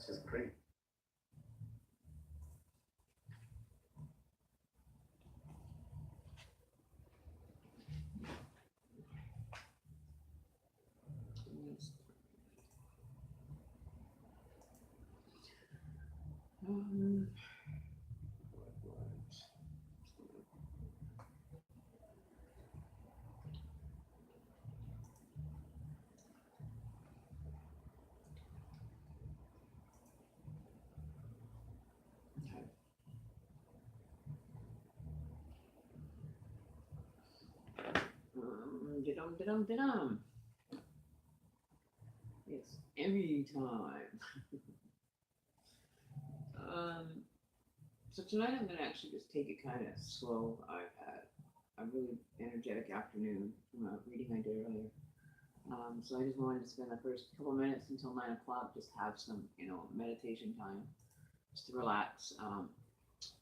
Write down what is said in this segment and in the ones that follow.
just great. Dum. It's every time. So tonight I'm gonna actually just take it kind of slow. I've had a really energetic afternoon from a reading I did earlier. So I just wanted to spend the first couple minutes until 9 o'clock, just have some, meditation time, just to relax,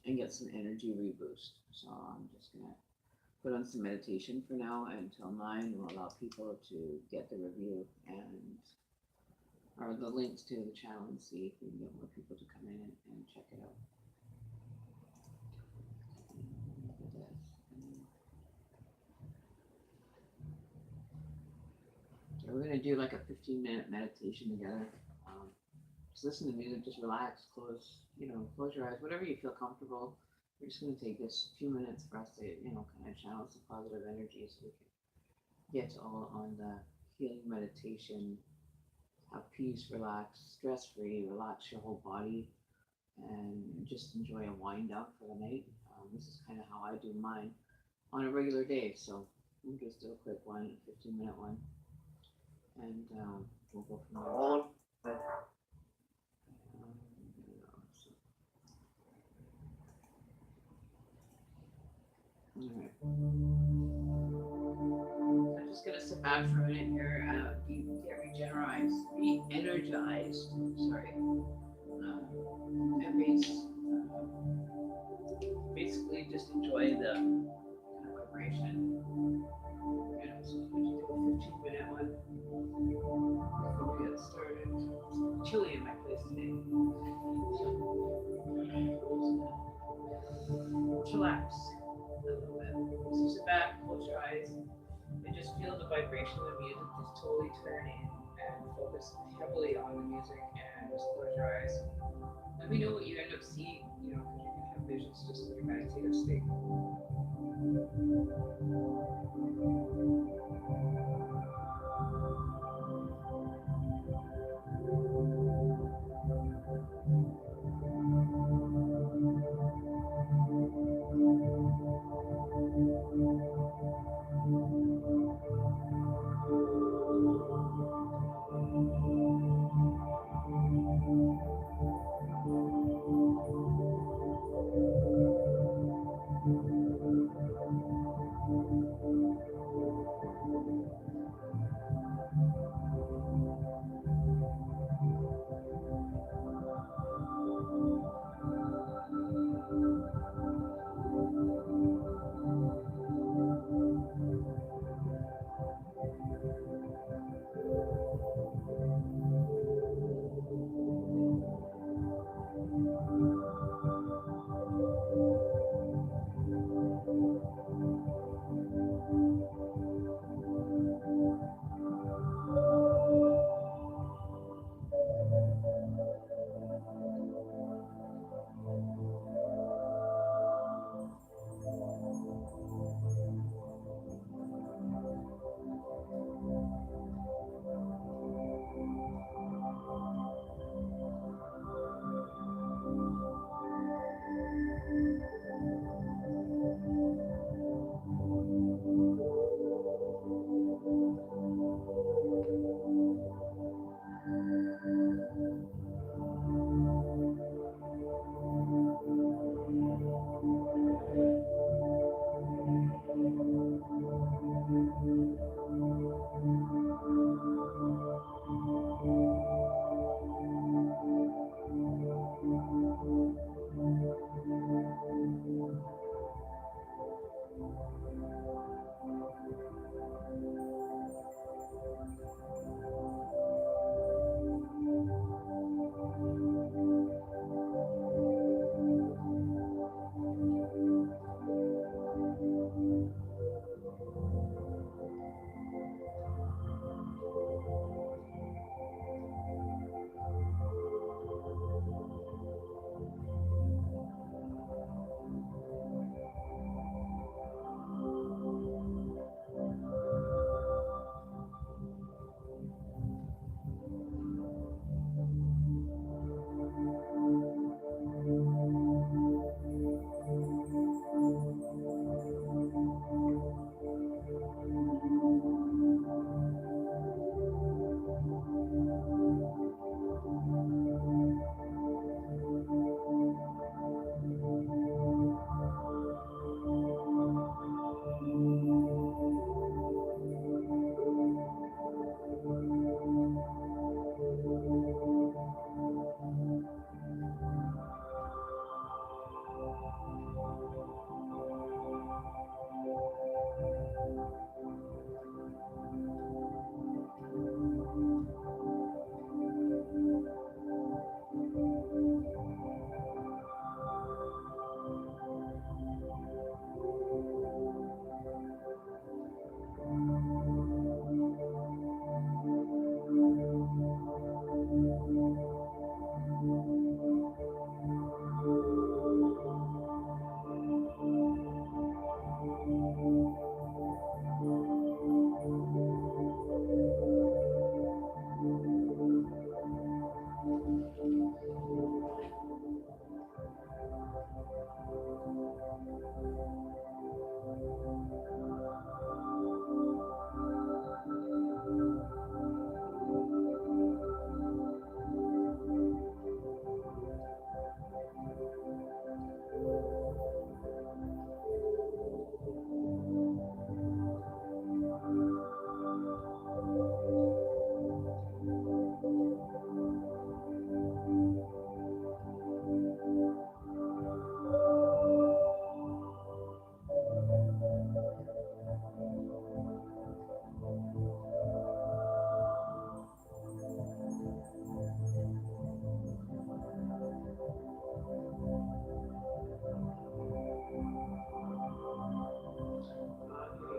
and get some energy reboost. So I'm just gonna put on some meditation for now until 9. We'll allow people to get the review and or the links to the channel and see if we can get more people to come in and check it out. So we're gonna do like a 15-minute meditation together. Just listen to music, just relax, close your eyes, whatever you feel comfortable. We're just gonna take this few minutes for us to, kind of channel some positive energy so we can get all on the healing meditation. Have peace, relax, stress-free, relax your whole body, and just enjoy a wind down for the night. This is kind of how I do mine on a regular day. So we'll just do a quick one, a 15-minute one, and we'll go from there. All right. So I'm just gonna sit back for a minute here, get re-energized. Sorry. And basically just enjoy the kind of vibration. So I'm gonna do a 15-minute one before we get started. It's chilly in my place today. So relax a little bit. So sit back, close your eyes, and just feel the vibration of the music. Just totally turn in and focus heavily on the music, and just close your eyes. Let me know what you end up seeing, because you can have visions just in your meditative state.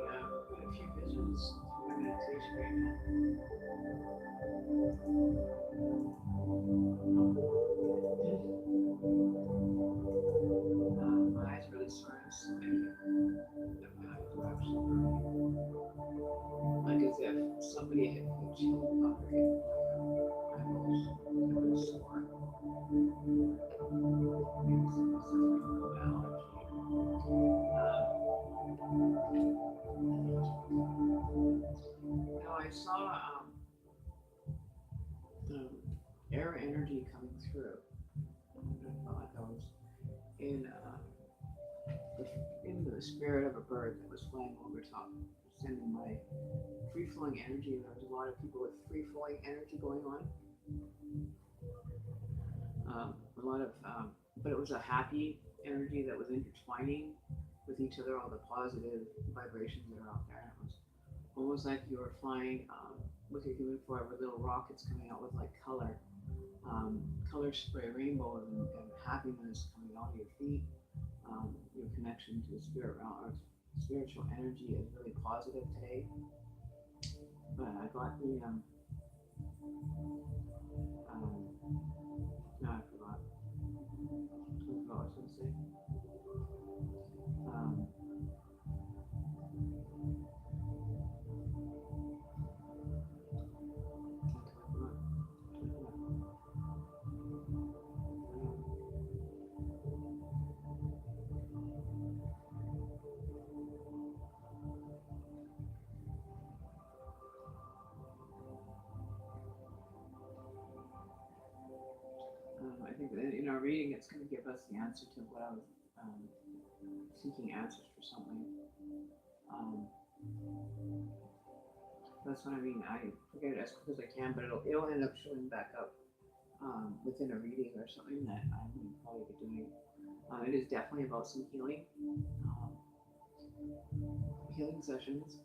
Got a few visions through my meditation right now. My eyes really sore and sweaty. My eyes are actually burning. Like as if somebody had put chili powder in my eyeballs. They're really sore. Maybe somebody's suffering from an allergy. Now I saw um, air energy coming through. I felt like I was in the spirit of a bird that was flying over top, sending my free flowing energy. There was a lot of people with free flowing energy going on. A lot of, but it was a happy energy that was intertwining with each other, all the positive vibrations that are out there. And it was almost like you were flying with your human form with little rockets coming out with like color spray rainbows and happiness coming out of your feet. Your connection to the spirit realm or spiritual energy is really positive today. But I got the no, I forgot. What I was going to say. I think that in our reading, it's going to give us the answer to what I was seeking answers for something. That's what I mean. I forget it as quick as I can, but it'll end up showing back up within a reading or something that I'm going to probably be doing. It is definitely about some healing sessions.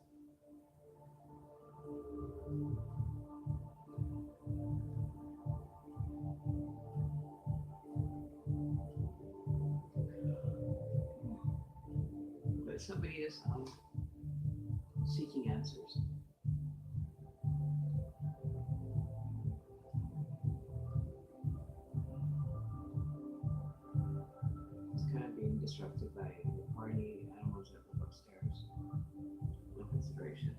But somebody is seeking answers. It's kind of being disrupted by the party animals that live upstairs with inspiration.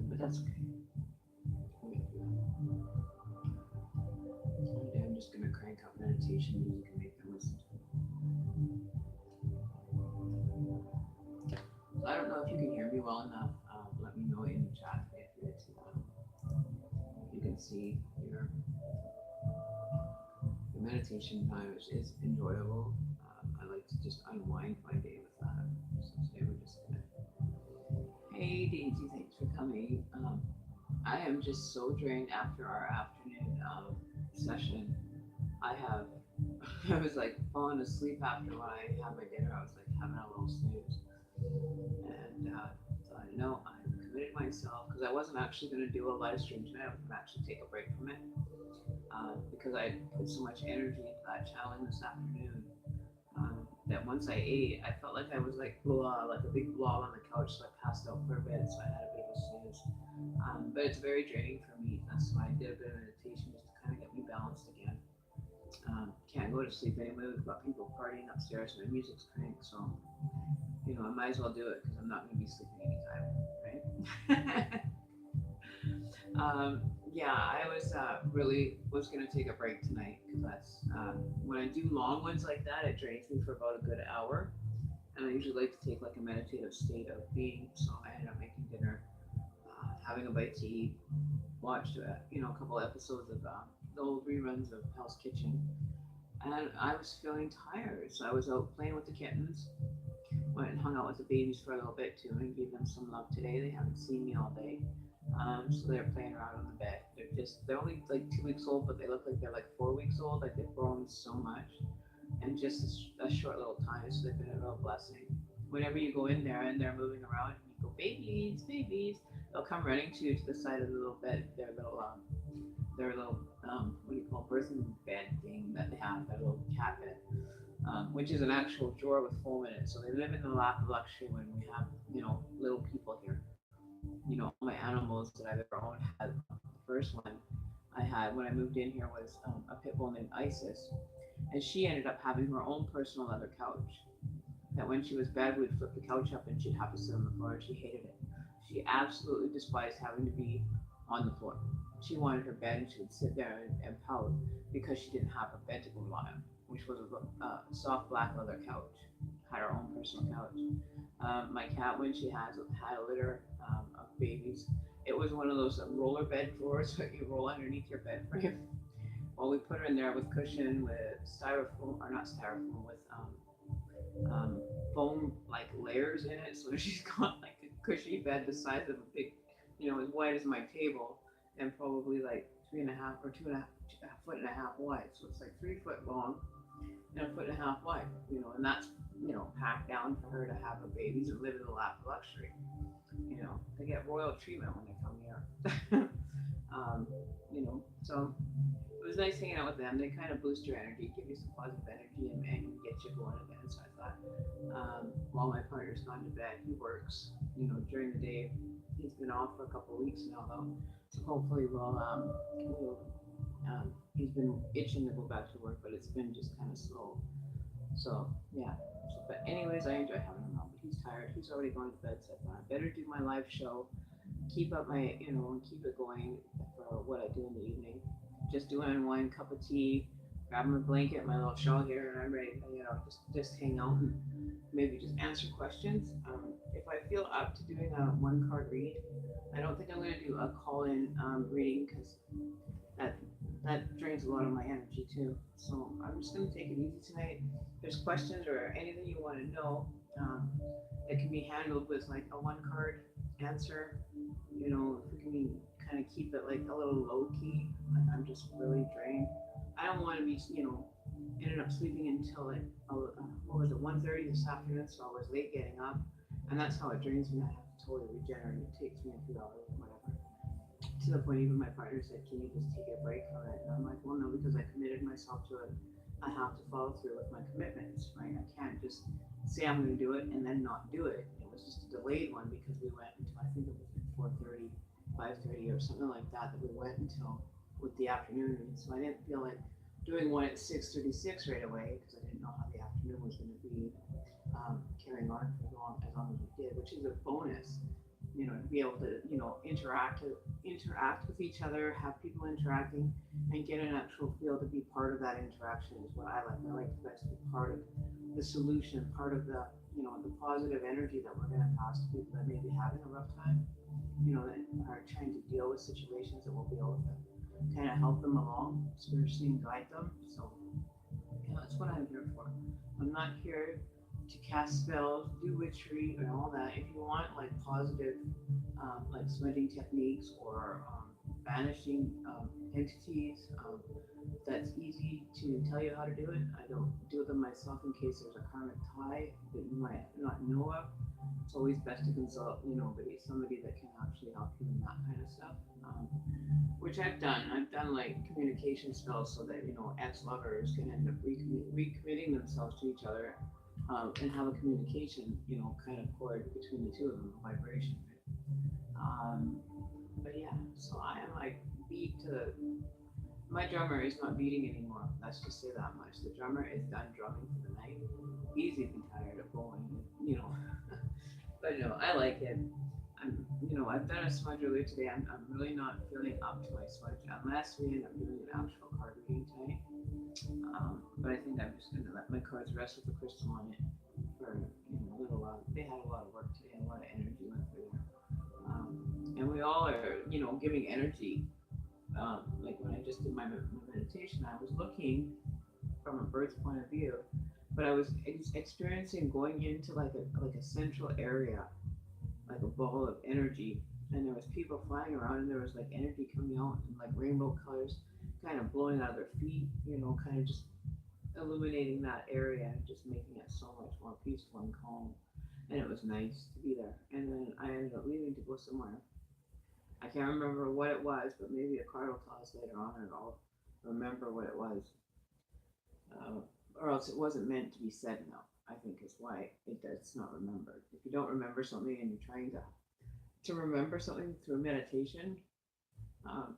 But that's okay. One day I'm just going to crank up meditation music and make them listen to it. So I don't know if you can hear me well enough. Let me know in the chat if you can see here. The meditation time is enjoyable. I like to just unwind my day with that. So today we're just gonna. Hey Daisy, thanks for coming. I am just so drained after our afternoon session. I was like falling asleep after when I had my dinner. I was like having a little snooze, and so I know I've committed myself because I wasn't actually going to do a live stream tonight. I was going to actually take a break from it because I put so much energy into that challenge this afternoon that once I ate, I felt like I was like a big blob on the couch, so I passed out for a bit. So I had a bit of a snooze, but it's very draining for me. That's why I did a bit of meditation just to kind of get me balanced again. Can't go to sleep anyway. We've got people partying upstairs and the music's cranked, so I might as well do it because I'm not going to be sleeping anytime, right? Yeah, I was really was gonna take a break tonight because that's when I do long ones like that, it drains me for about a good hour, and I usually like to take like a meditative state of being. So I ended up making dinner, having a bite to eat, watched a couple episodes of the old reruns of Hell's Kitchen, and I was feeling tired, so I was out playing with the kittens. Went and hung out with the babies for a little bit too, and gave them some love today. They haven't seen me all day, so they're playing around on the bed. They're only like 2 weeks old, but they look like they're like 4 weeks old. Like they've grown so much in just a short little time. So they've been a real blessing. Whenever you go in there and they're moving around, and you go babies, babies, they'll come running to you to the side of the little bed, their little what do you call birthing bed thing that they have, their little cat bed, which is an actual drawer with foam in it. So they live in the lap of luxury when we have little people here. All my animals that I've ever owned had the first one I had when I moved in here was a pit bull named Isis, and she ended up having her own personal leather couch. That when she was bad, we'd flip the couch up and she'd have to sit on the floor, and she hated it. She absolutely despised having to be on the floor. She wanted her bed, and she would sit there and pout because she didn't have a bed to go lie on, which was a soft black leather couch. Had her own personal couch. My cat, when she had a litter of babies, it was one of those roller bed drawers that you roll underneath your bed frame. Well, we put her in there with cushion, with styrofoam, or not styrofoam, with foam like layers in it. So she's got like a cushy bed the size of a big, as wide as my table, and probably like 3.5 or a foot and a half wide. So it's like 3 foot long and a foot and a half wide, and that's, packed down for her to have her babies and live in the lap of luxury. They get royal treatment when they come here. So it was nice hanging out with them. They kind of boost your energy, give you some positive energy, and get you going again. So I thought, while my partner's gone to bed, he works, during the day. He's been off for a couple of weeks now, though. So hopefully he's been itching to go back to work, but it's been just kind of slow. So yeah. But anyways, I enjoy having him on. But he's tired. He's already gone to bed. So I thought I better do my live show, keep up my, and keep it going for what I do in the evening. Just doing one cup of tea, grab my blanket, my little shawl here, and I'm ready to, just hang out and maybe just answer questions. If I feel up to doing a one card read, I don't think I'm going to do a call in reading because that that drains a lot of my energy too. So I'm just going to take it easy tonight. If there's questions or anything you want to know, that can be handled with like a one card answer. If we can kind of keep it like a little low key. Like I'm just really drained. I don't want to be, ended up sleeping until like, what was it, 1:30 this afternoon, so I was late getting up. And that's how it drains me. I have to totally regenerate. It takes me a few hours, whatever. To the point, even my partner said, can you just take a break from it? And I'm like, well, no, because I committed myself to it. I have to follow through with my commitments, right? I can't just say I'm going to do it and then not do it. It was just a delayed one because we went until, I think it was 4:30, 5:30 or something like that we went until with the afternoon. And so I didn't feel like doing one at 6:36 right away because I didn't know how the afternoon was going to be carrying on for as long as we did, which is a bonus, to be able to, interact with each other, have people interacting, and get an actual feel to be part of that interaction is what I like. I like you guys to be part of the solution, part of the, the positive energy that we're going to pass to people that may be having a rough time, that are trying to deal with situations that we'll be able to kind of help them along, spiritually, and guide them. So, that's what I'm here for. I'm not here to cast spells, do witchery, and all that. If you want like positive, like smudging techniques or banishing entities, that's easy to tell you how to do it. I don't do them myself in case there's a karmic tie that you might not know of. It's always best to consult, somebody that can actually help you in that kind of stuff. Which I've done. I've done like communication spells so that ex-lovers can end up recommitting themselves to each other, and have a communication, kind of cord between the two of them, a vibration. But yeah, so I am like beat to my drummer is not beating anymore. Let's just say that much. The drummer is done drumming for the night. He's even tired of going, But no, I like it. I'm, I've done a smudge earlier today. I'm really not feeling up to my smudge unless we end up doing an actual card reading tonight. But I think I'm just going to let my cards rest with the crystal on it for a little while. They had a lot of work today, a lot of energy went through there. And we all are, giving energy. Like when I just did my meditation, I was looking from a bird's point of view, but I was experiencing going into like a central area, like a ball of energy, and there was people flying around, and there was like energy coming out in like rainbow colors, kind of blowing out of their feet, kind of just illuminating that area and just making it so much more peaceful and calm. And it was nice to be there. And then I ended up leaving to go somewhere. I can't remember what it was, but maybe a card will tell us later on, and I'll remember what it was. Uh, or else it wasn't meant to be said now, I think is why it's not remembered. If you don't remember something and you're trying to remember something through meditation,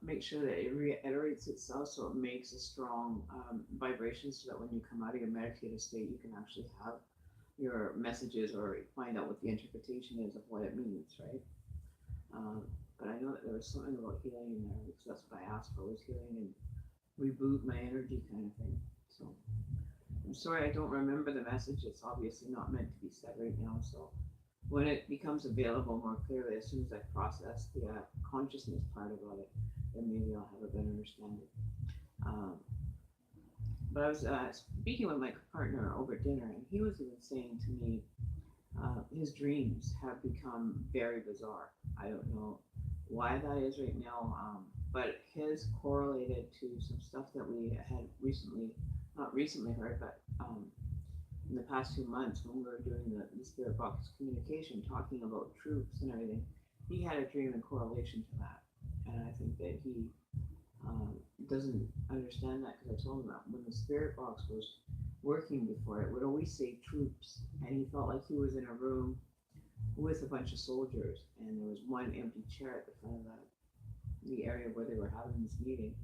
make sure that it reiterates itself so it makes a strong vibration so that when you come out of your meditative state, you can actually have your messages or find out what the interpretation is of what it means, right? But I know that there was something about healing in there because that's what I asked for, was healing and reboot my energy kind of thing. So I'm sorry I don't remember the message. It's obviously not meant to be said right now. So when it becomes available more clearly, as soon as I process the consciousness part about it, then maybe I'll have a better understanding. Um, but I was speaking with my partner over dinner, and he was even saying to me, his dreams have become very bizarre. I don't know why that is right now, but his correlated to some stuff that we had recently, not recently heard, but in the past few months when we were doing the spirit box communication, talking about troops and everything. He had a dream in correlation to that, and I think that he doesn't understand that because I told him that when the spirit box was working before, it would always say troops, and he felt like he was in a room with a bunch of soldiers, and there was one empty chair at the front of the area where they were having this meeting,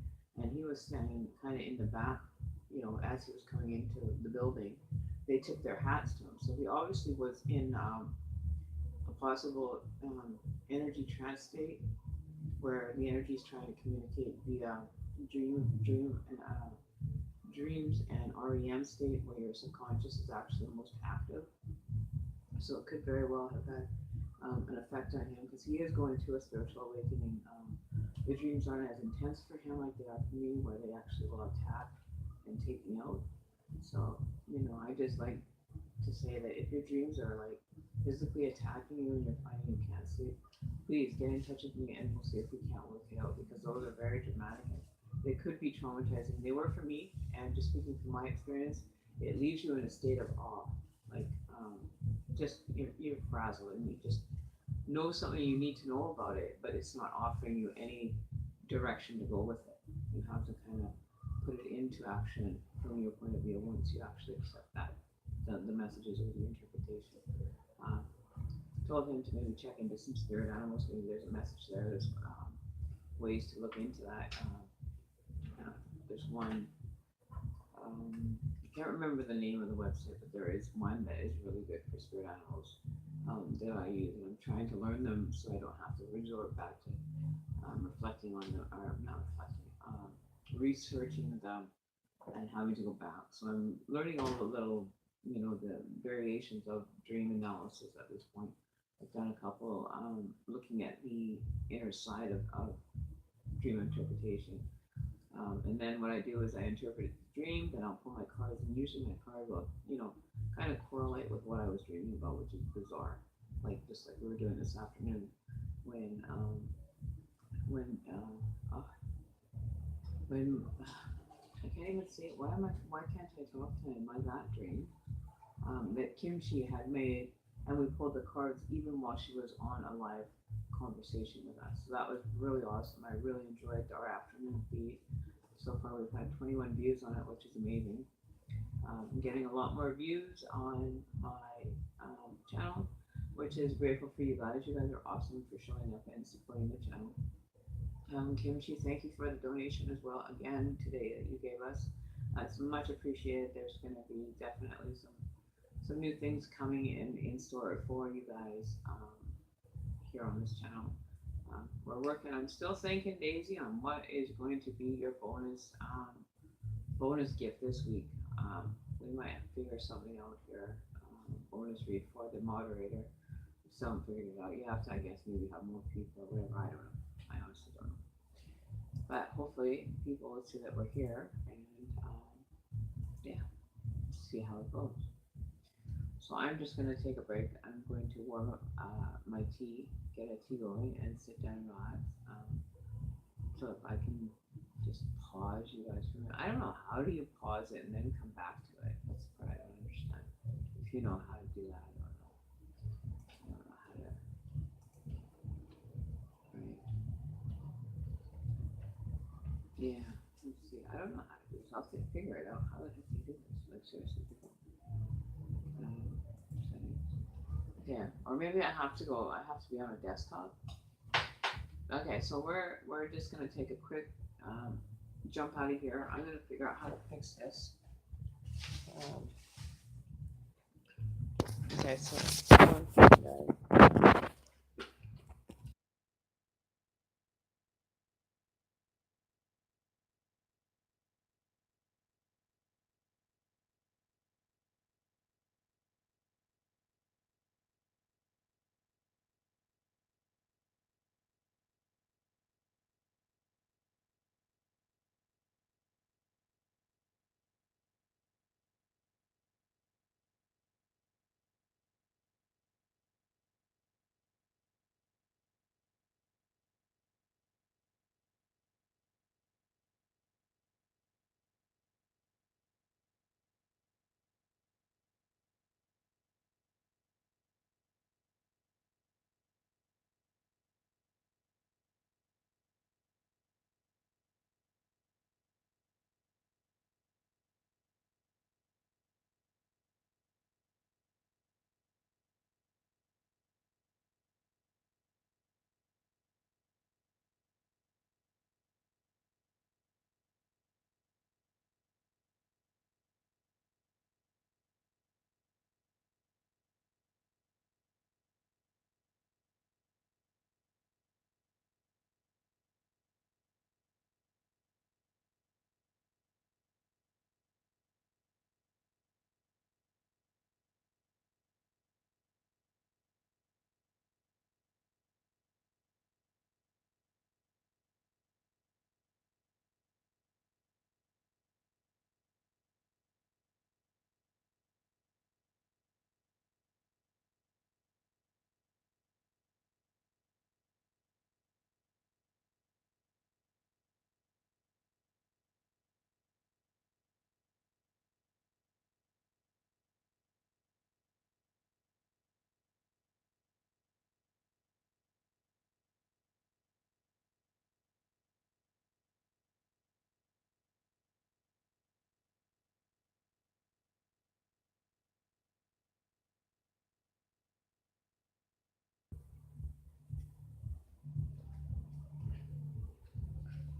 and he was standing kind of in the back, as he was coming into the building. They tipped their hats to him, so he obviously was in a possible energy trance state where the energy is trying to communicate via dreams and REM state where your subconscious is actually most active. So it could very well have had an effect on him because he is going through a spiritual awakening. The dreams aren't as intense for him like they are for me, where they actually will attack and take me out. So, I just like to say that if your dreams are like physically attacking you and you're finding you can't sleep, please get in touch with me and we'll see if we can't work it out because those are very dramatic. They could be traumatizing. They were for me, and just speaking from my experience, it leaves you in a state of awe. Like, just you're frazzled and you just know something you need to know about it, but it's not offering you any direction to go with it. You have to kind of put it into action from your point of view once you actually accept that, the messages or the interpretation. Told him to maybe check into some spirit animals. Maybe there's a message there. There's ways to look into that. There's one. I can't remember the name of the website, but there is one that is really good for spirit animals that I use, and I'm trying to learn them so I don't have to resort back to reflecting on them, or not reflecting, researching them and having to go back. So I'm learning all the little, the variations of dream analysis at this point. I've done a couple looking at the inner side of dream interpretation. And then what I do is I interpret the dream, then I'll pull my cards, and usually my card will, kind of correlate with what I was dreaming about, which is bizarre. Just like we were doing this afternoon when I can't even say it. Why can't I talk to him? That dream that Kimchi had made, and we pulled the cards even while she was on a live conversation with us. So that was really awesome. I really enjoyed our afternoon feed. So far we've had 21 views on it, which is amazing. I'm getting a lot more views on my channel, which is grateful for you guys. You guys are awesome for showing up and supporting the channel. Kimchi, thank you for the donation as well again today that you gave us. It's much appreciated. There's going to be definitely some new things coming in store for you guys here on this channel. We're working. I'm still thanking Daisy on what is going to be your bonus gift this week. We might figure something out here. Bonus read for the moderator. Still haven't figured it out. You have to, I guess, maybe have more people or whatever. I don't know. I honestly don't know. But hopefully, people will see that we're here and yeah, see how it goes. So I'm just going to take a break. I'm going to warm up my tea, get a tea going, and sit down and relax. So if I can just pause you guys for a minute. I don't know, how do you pause it and then come back to it? That's the part I don't understand. If you know how to do that, I don't know. I don't know how to. Right. Yeah. Let's see. I don't know how to do this. I'll have to figure it out. How the heck do you do this? Like seriously, people. Settings. Yeah. Or maybe I have to go. I have to be on a desktop. Okay, so we're just gonna take a quick jump out of here. I'm gonna figure out how to fix this. Okay, so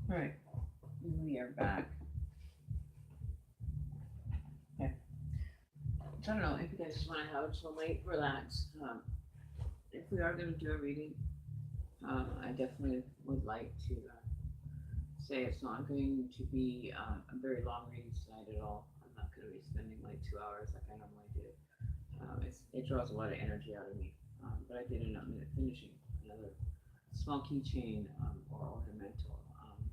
all right, we are back. Okay. So I don't know if you guys just want to have a chill night, relax. If we are going to do a reading, I definitely would like to say it's not going to be a very long reading tonight at all. I'm not going to be spending like 2 hours like I normally do. It draws a lot of energy out of me. But I did end up finishing another small keychain or ornamental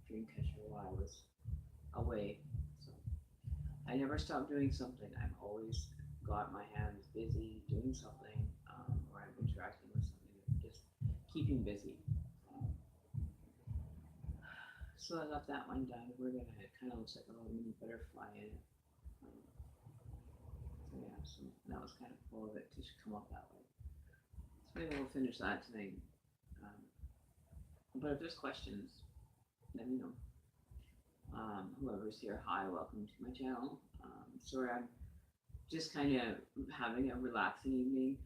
dream catcher while I was away. So I never stop doing something. I'm always got my hands busy doing something or I'm interacting with something, just keeping busy. Um, so I got that one done. We're gonna, it kind of looks like a little mini butterfly in it. Um, so yeah, so that was kind of cool of it to come up that way. So maybe we'll finish that tonight. Um, but if there's questions, let me know. Whoever's here, hi, welcome to my channel. Sorry, I'm just kind of having a relaxing evening.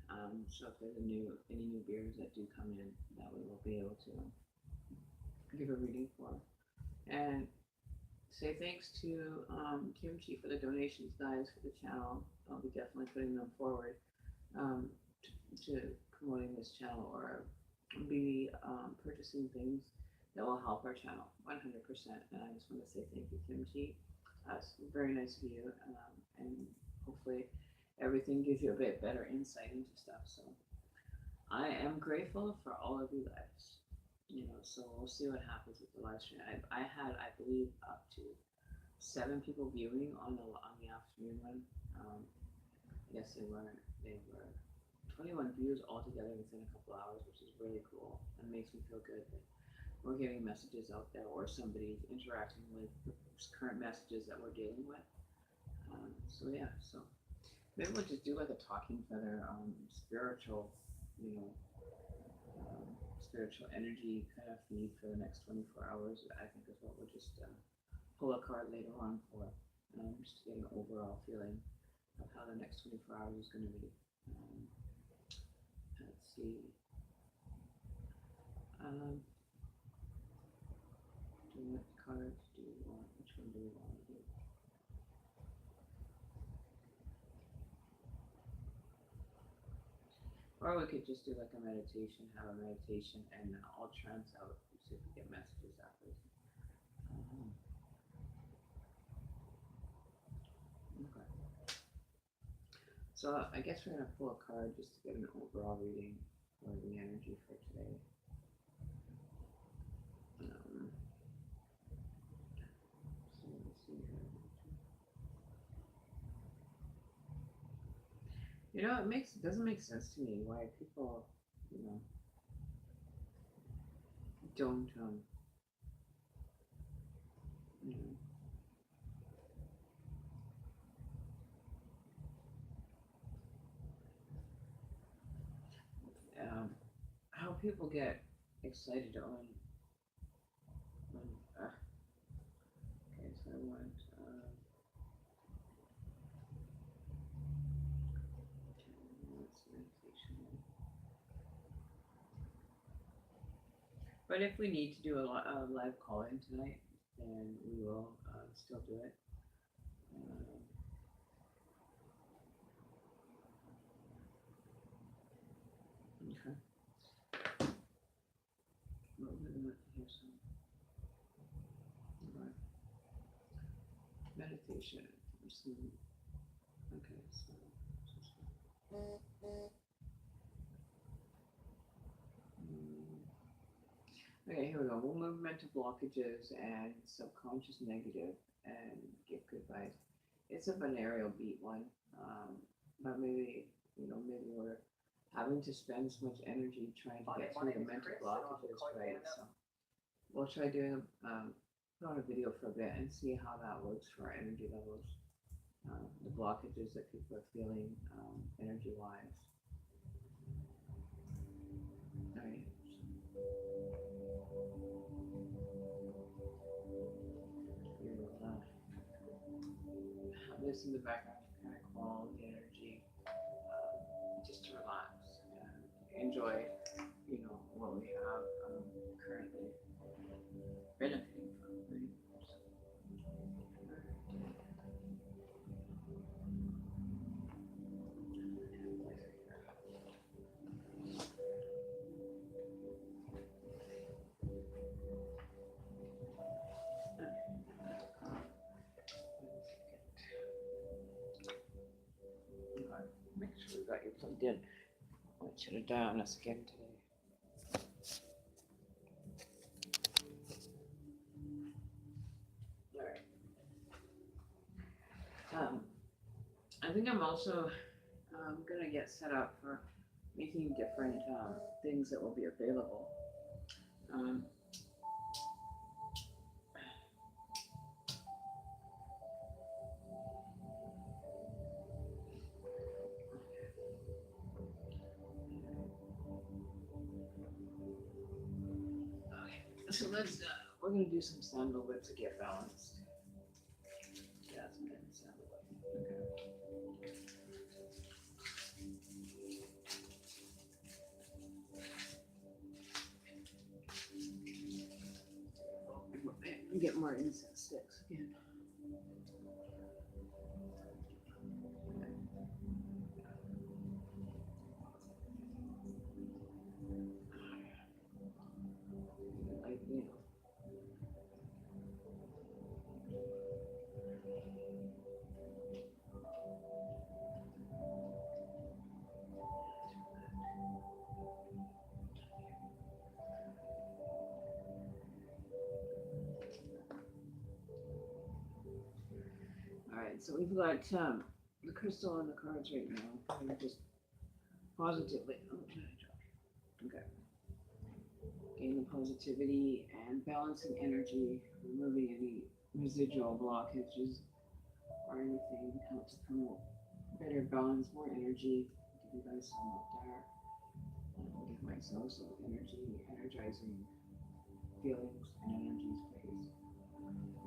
So if there's any new beers that do come in, that we will be able to give a reading for. And say thanks to Kimchi for the donations, guys, for the channel. I'll be definitely putting them forward to promoting this channel or be purchasing things that will help our channel 100%. And I just want to say thank you, Kimchi. It's very nice of you, and hopefully everything gives you a bit better insight into stuff. So I am grateful for all of you guys. So we'll see what happens with the live stream. I had, I believe, up to 7 people viewing on the afternoon one. Yes, they were 21 views altogether within a couple hours, which is really cool and makes me feel good that we're getting messages out there or somebody's interacting with the current messages that we're dealing with. So yeah, so maybe we'll just do like a talking feather, spiritual, you know, spiritual energy kind of feed for the next 24 hours. I think is what we'll just pull a card later on for, just to get an overall feeling of how the next 24 hours is going to be. Let's see. What cards do you want? Which one do we want to do? Or we could just do like a meditation, have a meditation, and I'll trance out, see if we get messages afterwards. Okay. So I guess we're going to pull a card just to get an overall reading for the energy for today. So let's see here. It doesn't make sense to me why people, don't, how people get excited when okay, so I want, but if we need to do a live call-in tonight, then we will still do it. Okay. Well, we're going to hear some meditation. Okay, so. Okay, here we go. We'll move mental blockages and subconscious negative and give good vibes. It's a venereal beat one, but maybe we're having to spend so much energy trying to get through the mental blockages, right? So we'll try doing put on a video for a bit and see how that works for our energy levels, the blockages that people are feeling energy-wise. All right. Have this in the background to kind of calm the energy, just to relax and enjoy, what we have currently benefiting from. Right? Make sure we got you plugged in. I want you to die on us again today. All right. I think I'm also gonna get set up for making different things that will be available. So we're going to do some sandalwood to get balanced. Jasmine and sandalwood. Okay. Get more incense sticks again. All right, so we've got the crystal and the cards right now. We're just positively. Oh, okay. Gain the positivity and balancing energy, removing any residual blockages or anything help to promote better balance, more energy. Give you guys some up there. Give myself some energy, energizing feelings and energy space.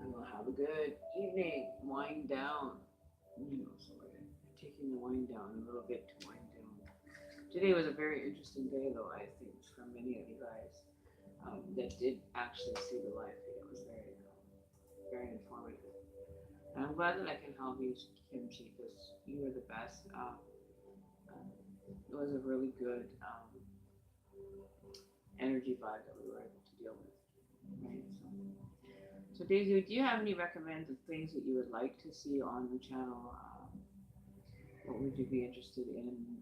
And we'll have a good evening. Wind down. So we're taking the wind down a little bit to wind down. Today was a very interesting day, though, I think, for many of you guys that did actually see the live feed. It was very informative. And I'm glad that I can help you, Kimchi, because you were the best. It was a really good energy vibe that we were able to deal with. Right? So Daisy, do you have any recommended things that you would like to see on the channel? What would you be interested in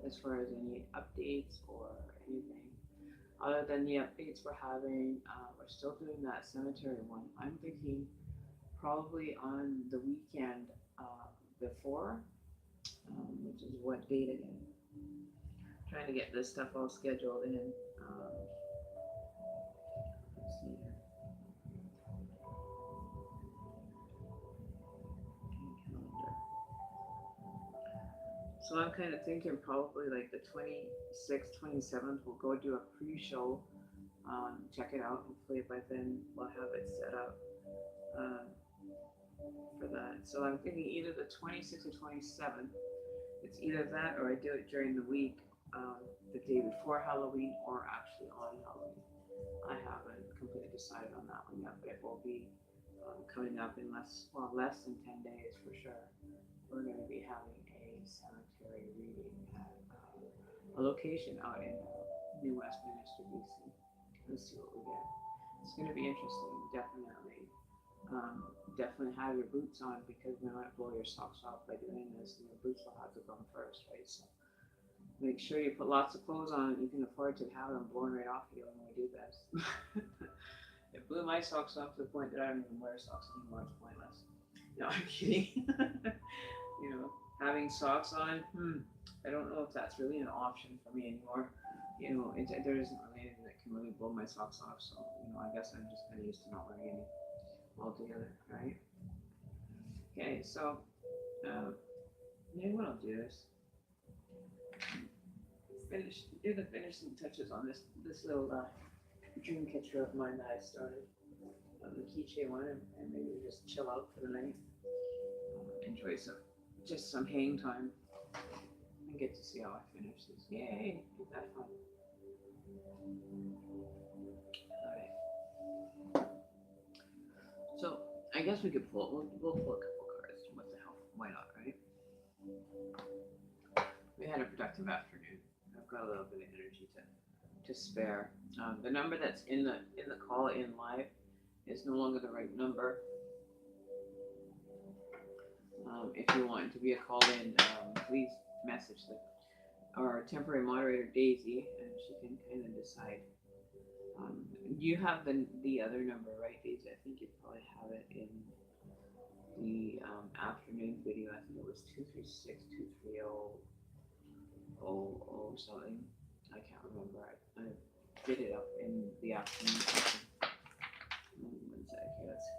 as far as any updates or anything? Other than the updates we're having, we're still doing that cemetery one. I'm thinking probably on the weekend before, which is what date again? Trying to get this stuff all scheduled in. Let's see here. Calendar. So I'm kind of thinking probably like the 26th, 27th, we'll go do a pre-show, check it out. Hopefully by then we'll have it set up for that. So I'm thinking either the 26th or 27th. It's either that or I do it during the week, the day before Halloween or actually on Halloween. I haven't completely decided on that one yet, but it will be coming up in less than 10 days for sure. We're going to be having a cemetery reading at a location out in New Westminster, BC. Let's see what we get. It's going to be interesting, definitely. Definitely have your boots on because we might blow your socks off by doing this, and your boots will have to come first, right? So make sure you put lots of clothes on. You can afford to have them blown right off you when we do this. It blew my socks off to the point that I don't even wear socks anymore. It's pointless. No, I'm kidding. Having socks on, I don't know if that's really an option for me anymore. There isn't really anything that can really blow my socks off. So, I guess I'm just kind of used to not wearing any altogether, right? Okay, so maybe what I'll do is do the finishing touches on this little dream catcher of mine that I started on the keychain one, and maybe just chill out for the night, enjoy some hang time, and get to see how I finish this. Yay, isn't that fun? All right. So I guess we could pull. We'll pull a couple cards. What the hell? Why not, right? We had a productive afternoon. I've got a little bit of energy to spare. The number that's in the call in live is no longer the right number. If you want to be a call in, please message our temporary moderator Daisy, and she can kind of decide. You have the other number, right, Daisy? I think you probably have it in the afternoon video. I think it was 236-230-00 something. I can't remember. I did it up in the afternoon. One sec here. Let's see.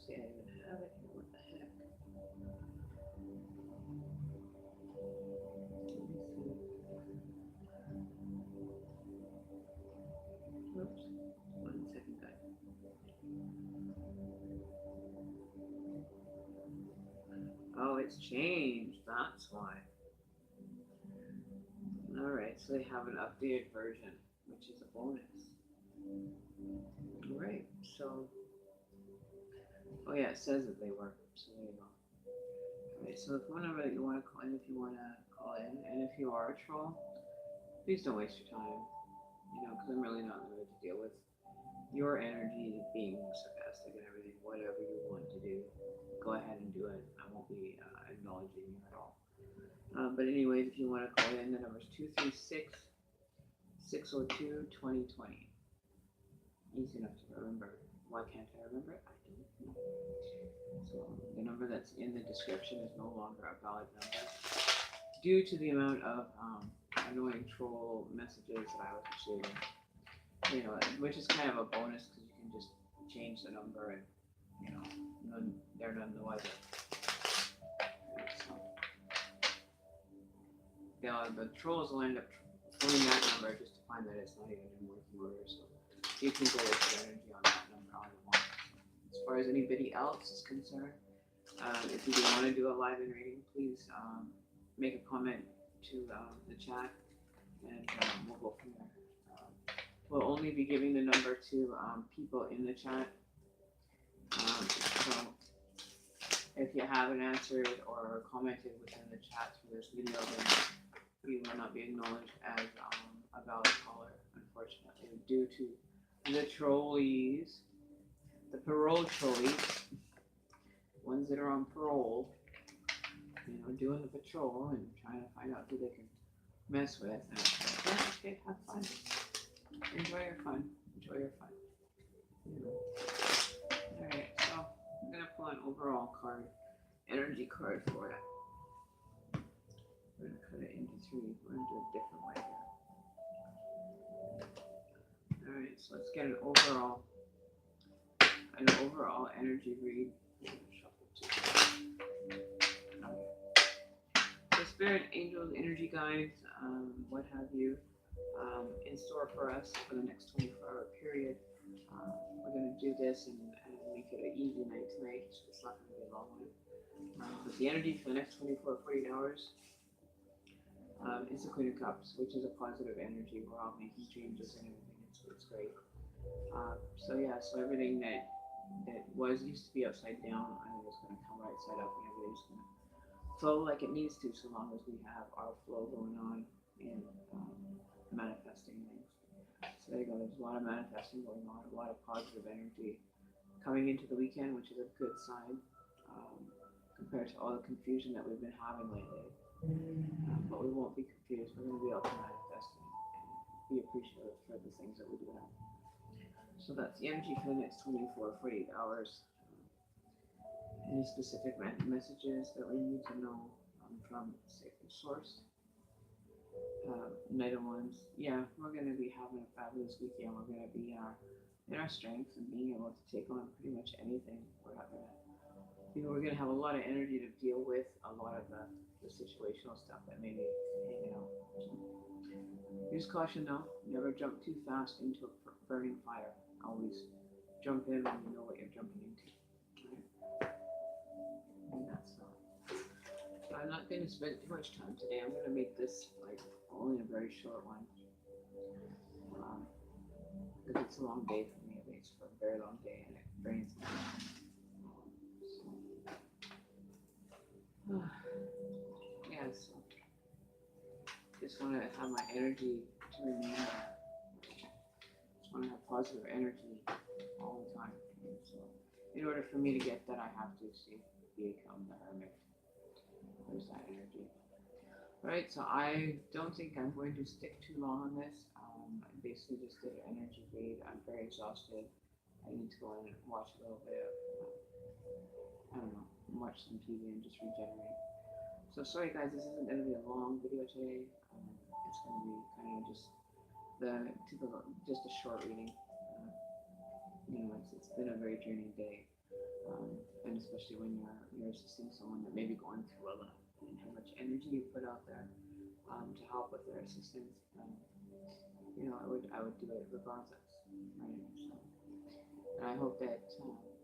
See, I even have it here. What the heck? Let me see. Oops. 1 second, guys. Oh, it's changed. That's why. All right, so they have an updated version, which is a bonus. All right. So, oh yeah, it says that they were. So there you go. All right. So the phone number that you want to call in, if you want to call in, and if you are a troll, please don't waste your time. You know, because I'm really not in the mood to deal with your energy being sarcastic and everything. Whatever you want to do, go ahead and do it. I won't be acknowledging you at all. But anyways, if you want to call in, the number is 236-602-2020. Easy enough to remember. Why can't I remember it? I don't know. So the number that's in the description is no longer a valid number due to the amount of annoying troll messages that I was receiving. You know, which is kind of a bonus because you can just change the number and you know, they're none the wiser. So, yeah, the trolls will end up pulling that number just to find that it's not even in working order. So you can go with your energy on that number all you want. As far as anybody else is concerned, if you do want to do a live in reading, please make a comment to the chat, and we'll go from there. We'll only be giving the number to people in the chat. So if you haven't answered or commented within the chat through this video, then you will not be acknowledged as a valid caller, unfortunately, due to the trolleys, the parole trolleys, ones that are on parole, you know, doing the patrol and trying to find out who they can mess with. And it's like, yeah, okay, have fun. Enjoy your fun. Enjoy your fun. You know. Alright, so I'm going to pull an overall card, energy card for it. We're going to cut it into three. We're going to do it a different way here. Alright, so let's get an overall energy read. The spirit, angels, energy guides, what have you, in store for us for the next 24-hour period. We're going to do this and make it an easy night tonight. It's not going to be a long one. But the energy for the next 24 or 48 hours is the Queen of Cups, which is a positive energy. We're all making changes and everything, so it's great. So yeah, so everything that used to be upside down, I think it's going to come right side up, and everything's going to flow like it needs to, so long as we have our flow going on and manifesting things. So there you go, there's a lot of manifesting going on, a lot of positive energy coming into the weekend, which is a good sign compared to all the confusion that we've been having lately. But we won't be confused, we're going to be able to manifest and be appreciative for the things that we do have. So that's the energy for the next 24 or 48 hours. Any specific messages that we need to know from sacred source? Night ones, yeah, we're going to be having a fabulous weekend. We're going to be in our strength and being able to take on pretty much anything. We're going to have a lot of energy to deal with a lot of the situational stuff that may be hanging out. So, use caution though. Never jump too fast into a burning fire. Always jump in when you know what you're jumping into. And that's I'm not going to spend too much time today. I'm going to make this like only a very short one. Because it's a long day for me. I think it's for a very long day and it drains me. So, yeah, so just want to have my energy to remain there. Just want to have positive energy all the time. And so in order for me to get that, I have to become the hermit. There's that energy. Alright, so I don't think I'm going to stick too long on this. I basically just did an energy read. I'm very exhausted. I need to go in and watch a little bit of, watch some TV and just regenerate. So sorry guys, this isn't going to be a long video today. It's going to be kind of just just a short reading. It's been a very draining day. And especially when you're assisting someone that may be going through a lot and how much energy you put out there to help with their assistance. I would do it regardless, right? So, and I hope that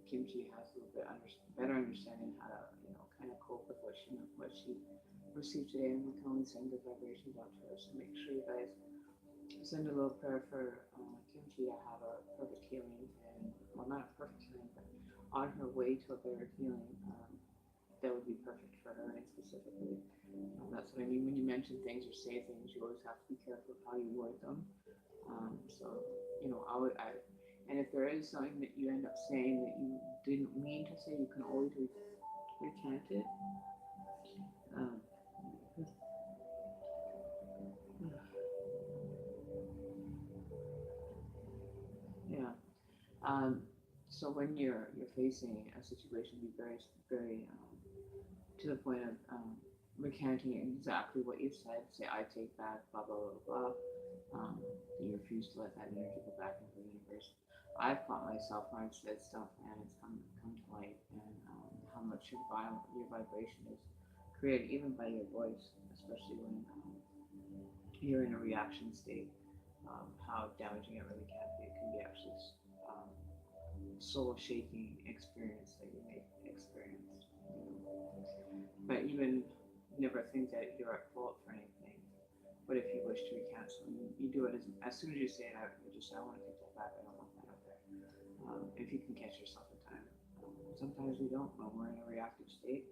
Kimchi has a little bit better understanding how to kind of cope with what she received today, and we can only send good vibrations out to her. So make sure you guys send a little prayer for Kimchi to have a perfect healing, and well, not a perfect healing, but on her way to a better healing, that would be perfect for her, and specifically. That's what I mean when you mention things or say things. You always have to be careful of how you word them. So and if there is something that you end up saying that you didn't mean to say, you can always recant it. Um, yeah. So when you're facing a situation, be very very to the point of recanting exactly what you said. Say, I take back, blah, blah, blah, blah. You refuse to let that energy go back into the universe. I've caught myself when I've said stuff and it's come to light, and how much your vibration is created, even by your voice, especially when you're in a reaction state. How damaging it really can be. It can be actually um, soul shaking experience that you may experience. But even never think that you're at fault for anything. But if you wish to recant something, you do it as soon as you say it out. You just say, I want to take that back. I don't want that out there. If you can catch yourself in time. Sometimes we don't when we're in a reactive state.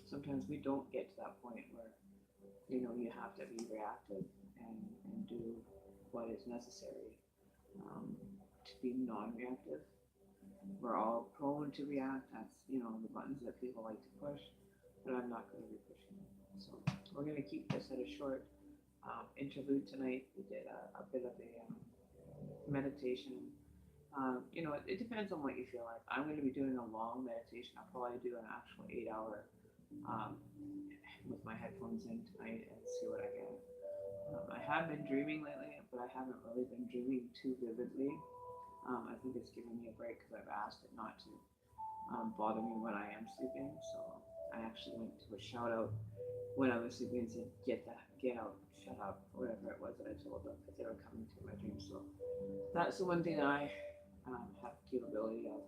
Sometimes we don't get to that point where you have to be reactive and do what is necessary to be non-reactive. We're all prone to react. That's the buttons that people like to push, but I'm not going to be pushing it. So we're going to keep this at a short interlude tonight. We did a bit of a meditation. It depends on what you feel like. I'm going to be doing a long meditation. I'll probably do an actual 8-hour with my headphones in tonight and see what I get. I have been dreaming lately, but I haven't really been dreaming too vividly. I think it's giving me a break because I've asked it not to bother me when I am sleeping. So I actually went to a shout out when I was sleeping and said, get out, shut up, whatever it was that I told them, because they were coming to my dreams. So that's the one thing that I have the capability of.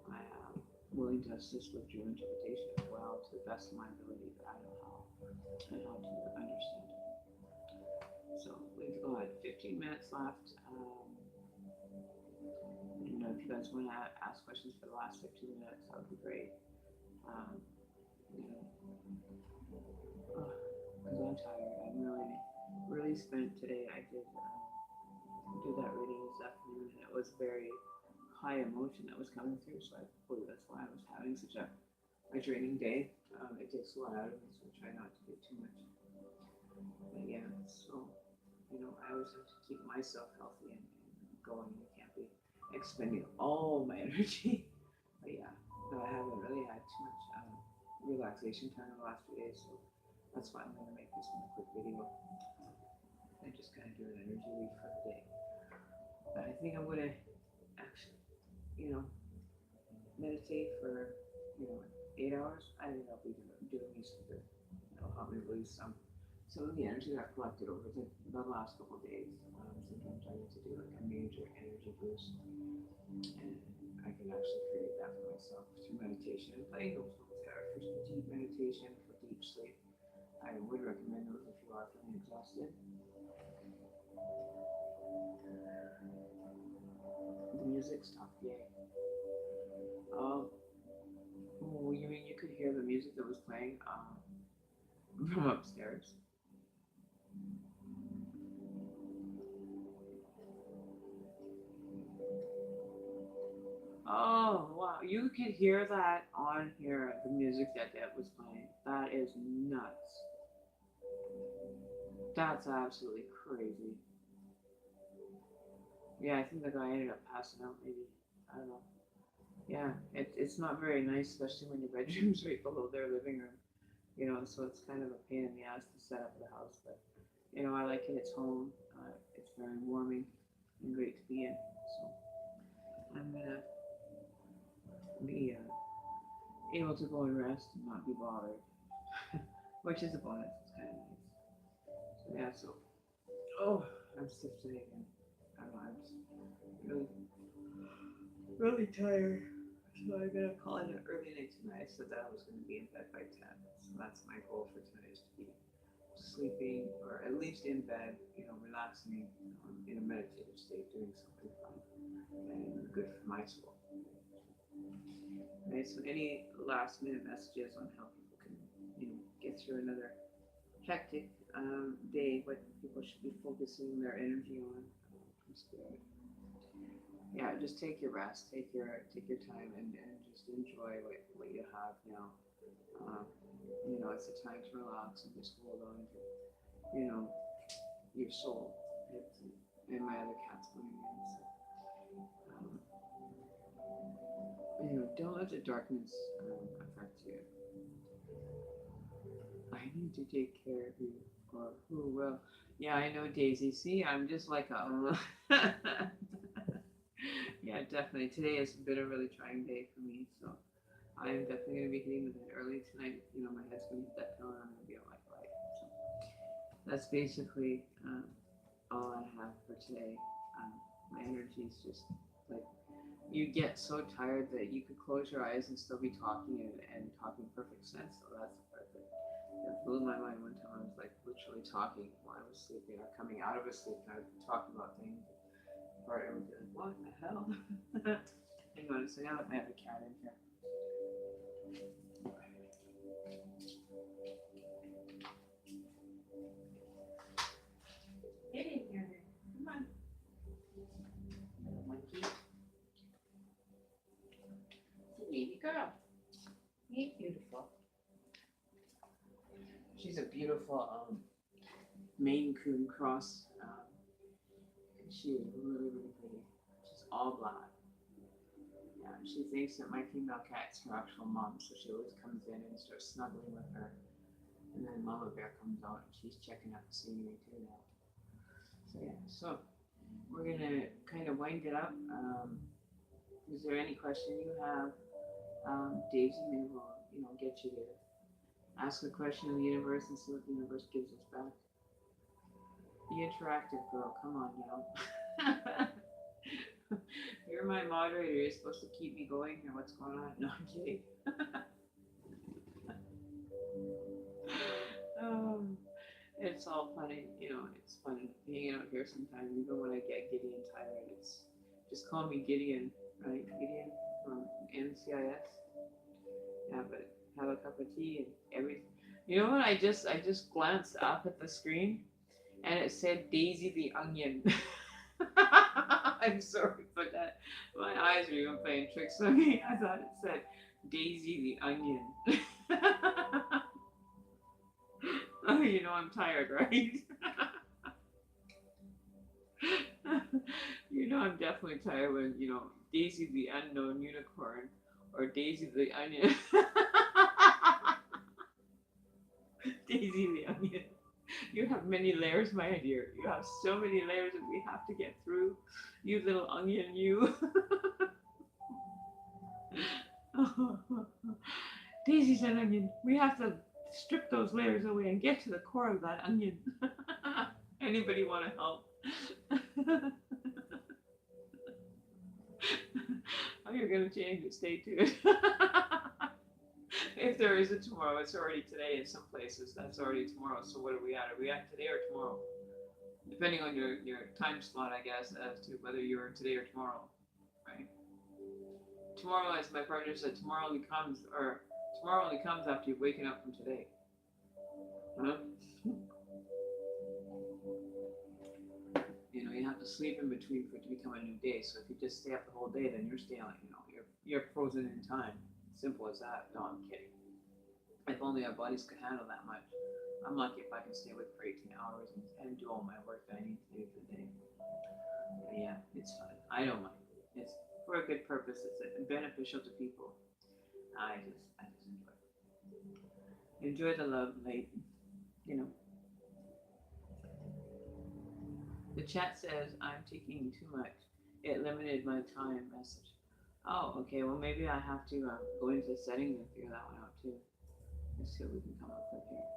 I am willing to assist with dream interpretation as well, to the best of my ability that I know how and how to understand it. So we've got 15 minutes left. If you guys want to ask questions for the last 15 minutes, that would be great. Because I'm tired. I'm really spent today. I did do that reading this afternoon, and it was very high emotion that was coming through. So I believe that's why I was having such a draining day. It takes a lot out of me, so I try not to get too much. But yeah, so I always have to keep myself healthy and going. I can't be expending all my energy. But yeah, I haven't really had too much relaxation time in the last few days, so that's why I'm going to make this one a quick video and just kind of do an energy read for the day. But I think I'm going to actually, meditate for 8 hours. I think I'll be doing these for it'll help me release some of the energy that I've collected over the last couple of days. Sometimes I need to do like a major energy boost, and I can actually create that for myself through meditation and playing those notes there for deep meditation, for deep sleep. I would recommend those if you are feeling exhausted. The music stopped, yay. Oh, you mean you could hear the music that was playing from upstairs? Oh, wow. You could hear that on here, the music that Deb was playing. That is nuts. That's absolutely crazy. Yeah, I think the guy ended up passing out, maybe. I don't know. Yeah, it's not very nice, especially when your bedroom's right below their living room. So it's kind of a pain in the ass to set up the house. But, I like it. It's home. It's very warming and great to be in. So I'm going to be able to go and rest and not be bothered, which is a bonus. It's kind of nice. So yeah, I'm stiff today again. I don't know, I'm just really tired. So I'm gonna call it an early night tonight. I said that I was gonna be in bed by 10. So that's my goal for tonight, is to be sleeping or at least in bed, relaxing in a meditative state, doing something fun and good for my soul. Okay, so any last minute messages on how people can, get through another hectic day, what people should be focusing their energy on from spirit. Yeah, just take your rest, take your time, and just enjoy what you have now. It's a time to relax and just hold on to, your soul. And my other cat's coming in. So, don't let the darkness affect you. I need to take care of you, or who will? Yeah, I know, Daisy. See, I'm just like a. Yeah, definitely. Today has been a really trying day for me, so I'm definitely going to be hitting the bed early tonight. My head's going to hit that pillow and I'm going to be on my flight. So that's basically all I have for today. My energy is just like, you get so tired that you could close your eyes and still be talking and talking perfect sense. So that's the part that blew my mind one time. I was like literally talking while I was sleeping or coming out of a sleep, and I was talking about things. Or I would be like, what the hell? Hang on a second, I have a cat in here. Get in here, come on. Little monkey. It's a baby girl. Ain't beautiful. She's a beautiful Maine Coon cross. She is really, really pretty. She's all black. Yeah, she thinks that my female cat's her actual mom, so she always comes in and starts snuggling with her. And then Mama Bear comes out and she's checking out the scenery too now. So yeah, so we're gonna kind of wind it up. Is there any question you have? Daisy May will, get you there. Ask a question of the universe and see what the universe gives us back. Be interactive, girl. Come on now. You're my moderator. You're supposed to keep me going here. What's going on? No, I'm kidding. It's all funny. It's fun hanging out here sometimes. Even when I get giddy and tired, it's just call me Gideon, right? Gideon from NCIS. Yeah, but have a cup of tea and everything. You know what? I just glanced up at the screen. And it said Daisy the Onion. I'm sorry for that. My eyes are even playing tricks on me. I thought it said Daisy the Onion. Oh, I'm tired, right? I'm definitely tired when, Daisy the Unknown Unicorn or Daisy the Onion. Daisy the Onion. You have many layers, my dear. You have so many layers that we have to get through. You little onion, you. Daisy's an onion. We have to strip those layers away and get to the core of that onion. Anybody want to help? Oh, you're going to change it. Stay tuned. If there is a tomorrow, it's already today in some places. That's already tomorrow. So what are we at? Are we at today or tomorrow? Depending on your time slot, I guess, as to whether you're today or tomorrow, right? Tomorrow, as my partner said, tomorrow only comes after you've waken up from today. Huh? You have to sleep in between for it to become a new day. So if you just stay up the whole day, then you're staying, you're frozen in time. Simple as that. No, I'm kidding. If only our bodies could handle that much. I'm lucky if I can stay awake for 18 hours and do all my work that I need to do for the day. But yeah, it's fun. I don't mind. It's for a good purpose. It's beneficial to people. I just enjoy it. Enjoy the love, like, The chat says I'm taking too much. It limited my time message. Oh, okay. Well, maybe I have to go into the settings and figure that one out too. Let's see what we can come up with here.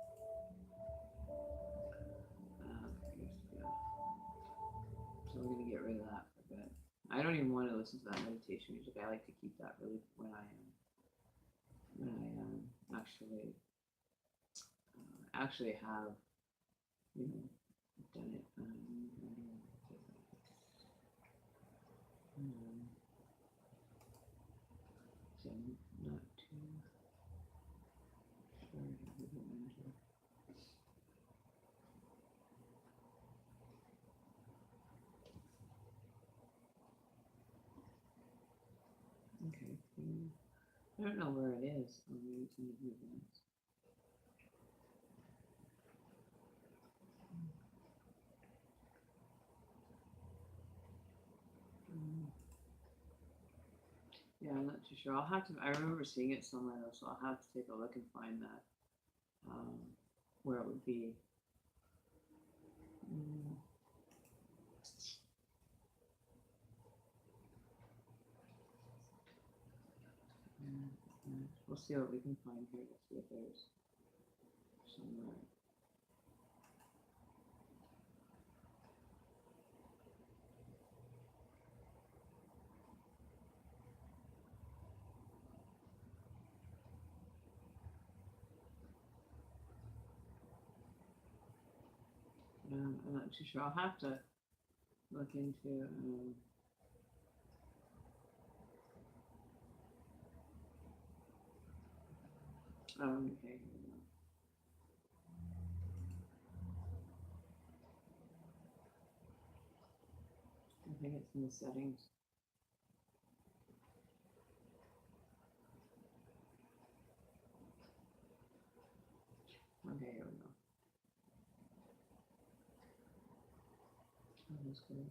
So we're gonna get rid of that for a bit. I don't even want to listen to that meditation music. I like to keep that really when I actually have you know, done it. So I'm not too sure how to go into. Okay. I don't know where it is. Oh, maybe it's in the events. Yeah, I'm not too sure. I'll have to. I remember seeing it somewhere else, so I'll have to take a look and find that um, where it would be. Mm, we'll see what we can find here. Let's see if there's somewhere. I'm not too sure. I'll have to look into. Okay. I think it's in the settings. Okay, here we go. Let's go here.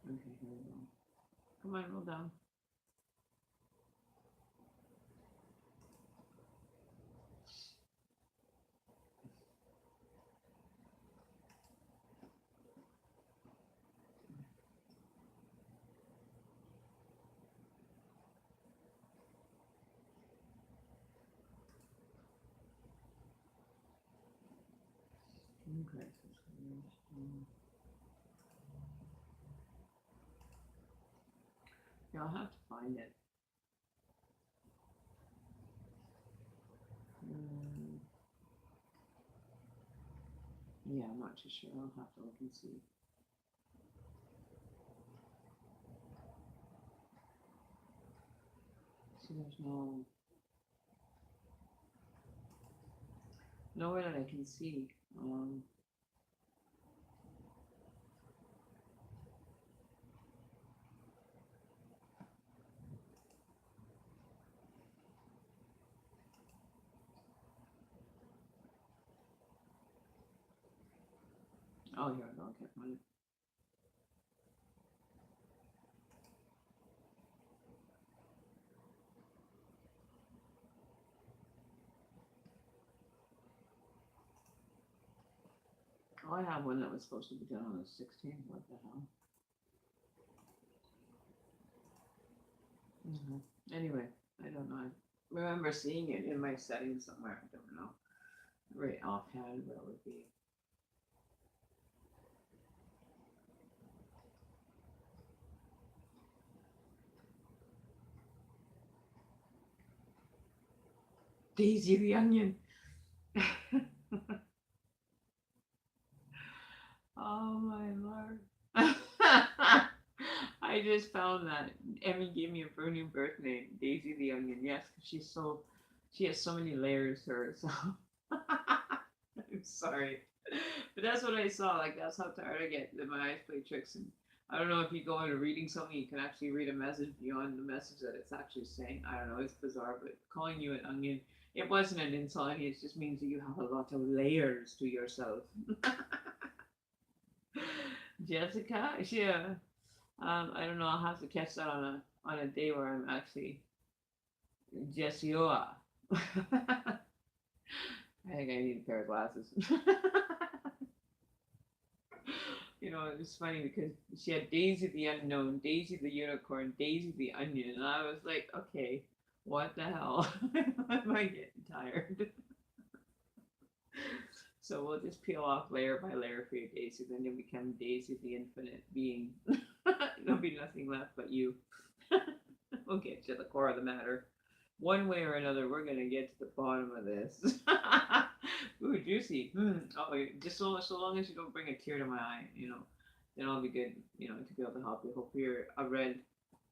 Okay, here we go. Come on, roll down. Okay, yeah, I'll have to find it. Yeah, I'm not too sure. I'll have to look and see. See, there's nowhere that I can see. Oh, here we go. I can't find it. Oh, I have one that was supposed to be done on the 16th. What the hell? Anyway, I don't know. I remember seeing it in my settings somewhere. I don't know. Right offhand where it would be. Daisy the onion. Oh my lord. I just found that Emmy gave me a brand new birth name, Daisy the Onion. Yes, because she has so many layers to her. So I'm sorry, but that's what I saw. Like that's how tired I get that my eyes play tricks. And I don't know if you go into reading something, you can actually read a message beyond the message that it's actually saying. I don't know. It's bizarre, but calling you an onion, it wasn't an insult. It just means that you have a lot of layers to yourself. Jessica, yeah. I don't know. I'll have to catch that on a day where I'm actually Jessica. I think I need a pair of glasses. You know, it's funny because she had Daisy the Unknown, Daisy the Unicorn, Daisy the Onion, and I was like, okay, what the hell? Am I getting tired? So we'll just peel off layer by layer for you, Daisy. Then you'll become Daisy the Infinite Being. There'll be nothing left but you. We'll get to the core of the matter. one way or another, we're gonna get to the bottom of this. Ooh, juicy. Oh, just so long as you don't bring a tear to my eye, then I'll be good, to be able to help you. Hope you're a red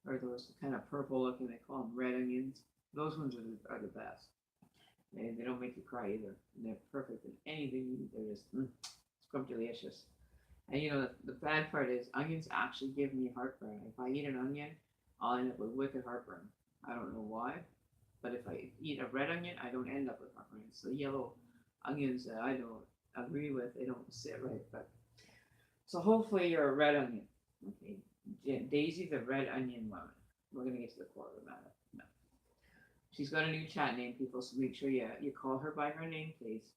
or those kind of purple looking. They call them red onions. Those ones are the best. They don't make you cry either. And they're perfect in anything you eat. They're just scrumptious. And the bad part is onions actually give me heartburn. If I eat an onion, I'll end up with wicked heartburn. I don't know why, but if I eat a red onion, I don't end up with heartburn. It's the yellow onions that I don't agree with. They don't sit right. But so hopefully you're a red onion. Okay, Daisy, the red onion woman. We're gonna get to the core of the matter. No. She's got a new chat name, people. So make sure you call her by her name, please.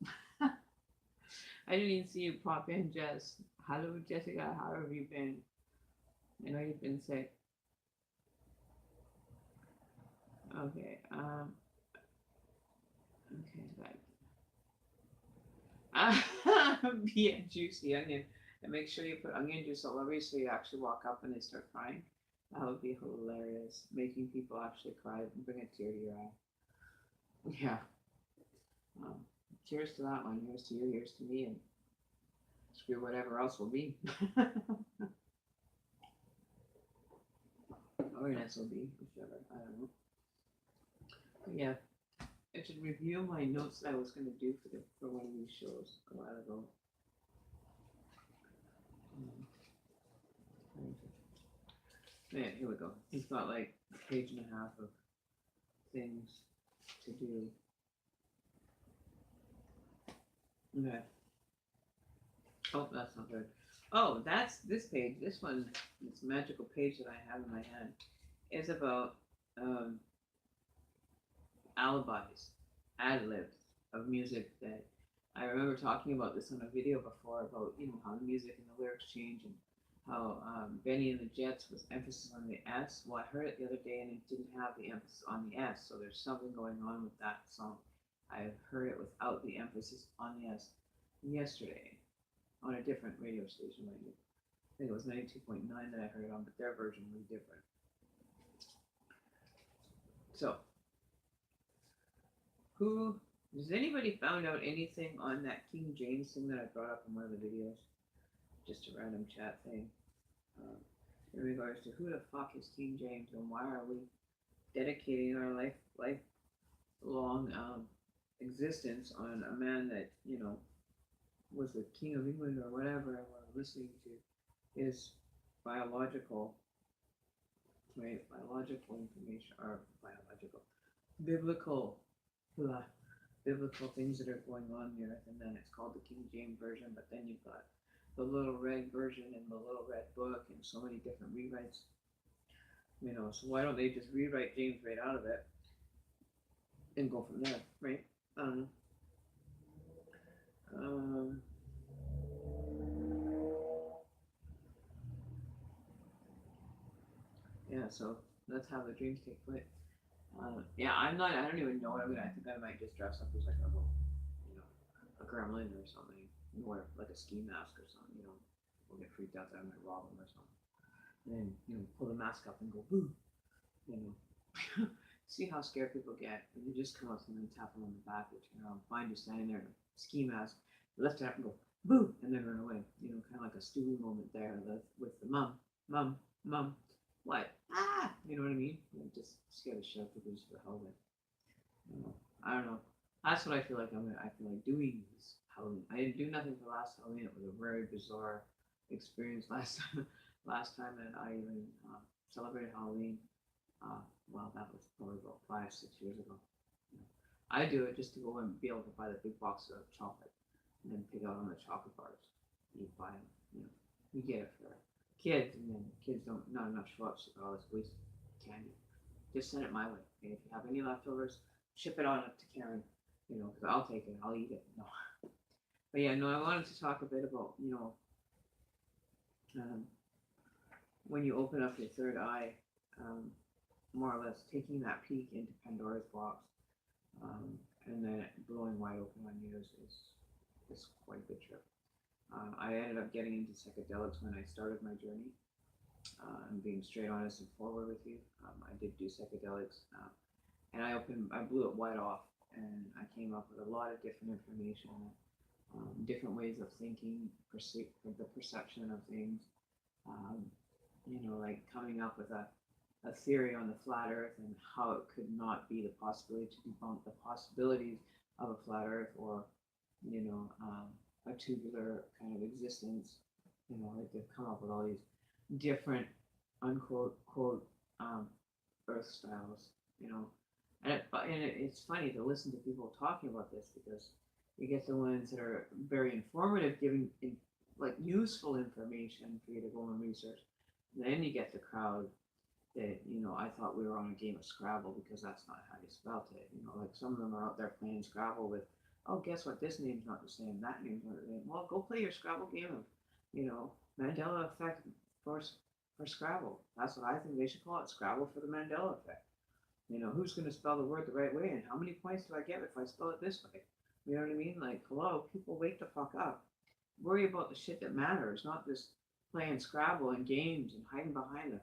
I didn't even see you pop in, Jess. Hello, Jessica. How have you been? I know you've been sick. Okay. Okay. Be a juicy onion, and make sure you put onion juice all over you, so you actually walk up and they start crying. That would be hilarious, making people actually cry and bring a tear to your eye. Yeah. Um, Cheers to that one. Here's to you. Here's to me, and screw whatever else will be. Or an SOB, whichever. I don't know. But yeah, I should review my notes that I was going to do for one of these shows a while ago. Yeah, here we go. He's got like a page and a half of things to do. Okay. Oh, that's not good. Oh, that's this page. This one, this magical page that I have in my hand, is about alibis, ad libs of music that I remember talking about this on a video before about how the music and the lyrics change and how Benny and the Jets was emphasis on the S. Well, I heard it the other day and it didn't have the emphasis on the S, so there's something going on with that song. I heard it without the emphasis on the S yesterday on a different radio station. I think it was 92.9 that I heard it on, but their version was different. So, has anybody found out anything on that King James thing that I brought up in one of the videos? Just a random chat thing. In regards to who the fuck is King James and why are we dedicating our lifelong existence on a man that was the king of England or whatever, and we're listening to his biological information, or biblical biblical things that are going on there, and then it's called the King James version, but then you've got the Little Red version and the Little Red Book and so many different rewrites. So why don't they just rewrite James right out of it and go from there, right? Yeah, so that's how the dreams take place. Yeah, I don't even know what I think I might just dress up as like a gremlin or something, or like a ski mask or something. We'll get freaked out that I might rob them or something. And then pull the mask up and go boo. See how scared people get when you just come up to them and tap them on the back, or turn around, find you standing there in a ski mask, lift it up and go boo, and then run away. Kind of like a Stewie moment there with the mum, what? Ah, you know what I mean? Just scare the shit out of people just for the hell of it. I don't know. That's what I feel like I feel like doing this Halloween. I didn't do nothing for last Halloween. It was a very bizarre experience last time that I even celebrated Halloween. Well, that was probably about 5-6 years ago. I do it just to go and be able to buy the big box of chocolate and then pick out on the chocolate bars. You buy them, you get it for kids, and then kids not enough show up, so all this waste candy. Just send it my way. Okay? If you have any leftovers, ship it on up to Karen. Because I'll take it, I'll eat it. No, but yeah, no, I wanted to talk a bit about when you open up your third eye, more or less taking that peek into Pandora's box, and then blowing wide open on you is quite a good trip. I ended up getting into psychedelics when I started my journey. I'm being straight honest and forward with you. I did do psychedelics and I blew it wide off, and I came up with a lot of different information, different ways of thinking, the perception of things, um, like coming up with a theory on the flat Earth and how it could not be the possibility to debunk the possibilities of a flat Earth or, a tubular kind of existence. Like they've come up with all these different unquote quote um, Earth styles. You know, it's funny to listen to people talking about this because you get the ones that are very informative, giving like useful information for you to go and research. And then you get the crowd that I thought we were on a game of Scrabble because that's not how you spelt it. Like some of them are out there playing Scrabble with, oh, guess what? This name's not the same. That name's not the same. Well, go play your Scrabble game of, Mandela effect for for Scrabble. That's what I think they should call it. Scrabble for the Mandela effect. Who's going to spell the word the right way, and how many points do I get if I spell it this way? You know what I mean? Like, hello, people, wake the fuck up. Worry about the shit that matters, not this playing Scrabble and games and hiding behind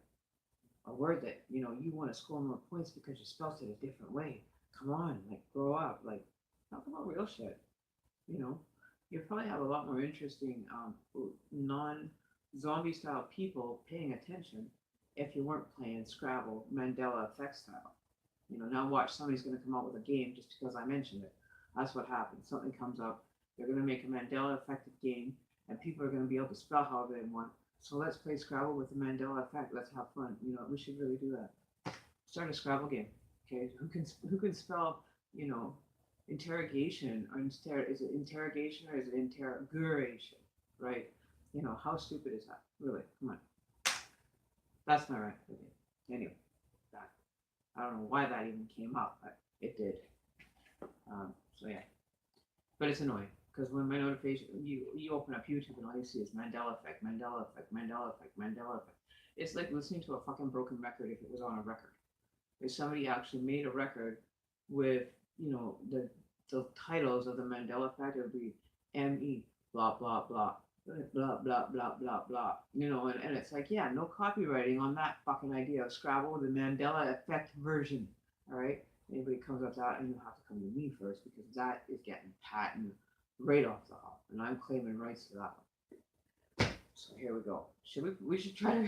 a word that you want to score more points because you spelled it a different way. Come on, like grow up. Like talk about real shit. You know, you probably have a lot more interesting non-zombie style people paying attention if you weren't playing Scrabble Mandela effect style. Now watch, somebody's going to come out with a game just because I mentioned it. That's what happens. Something comes up, they're going to make a Mandela effective game, and people are going to be able to spell however they want. So let's play Scrabble with the Mandela effect. Let's have fun. We should really do that. Start a Scrabble game. Okay, who can spell interrogation or is it interrogation or is it interrogation? Right? How stupid is that? Really? Come on. That's not right. Okay. Anyway, that I don't know why that even came up, but it did. So yeah, but it's annoying because when my notification, you open up YouTube and all you see is Mandela effect, Mandela effect, Mandela effect, Mandela effect. It's like listening to a fucking broken record if it was on a record. If somebody actually made a record with the titles of the Mandela effect, it would be M.E. blah blah blah blah blah blah blah blah. And it's like, yeah, no copywriting on that fucking idea of Scrabble, the Mandela effect version. All right. Anybody comes up with that, and you have to come to me first because that is getting patented right off the hop, and I'm claiming rights to that one. So here we go. Should we should try to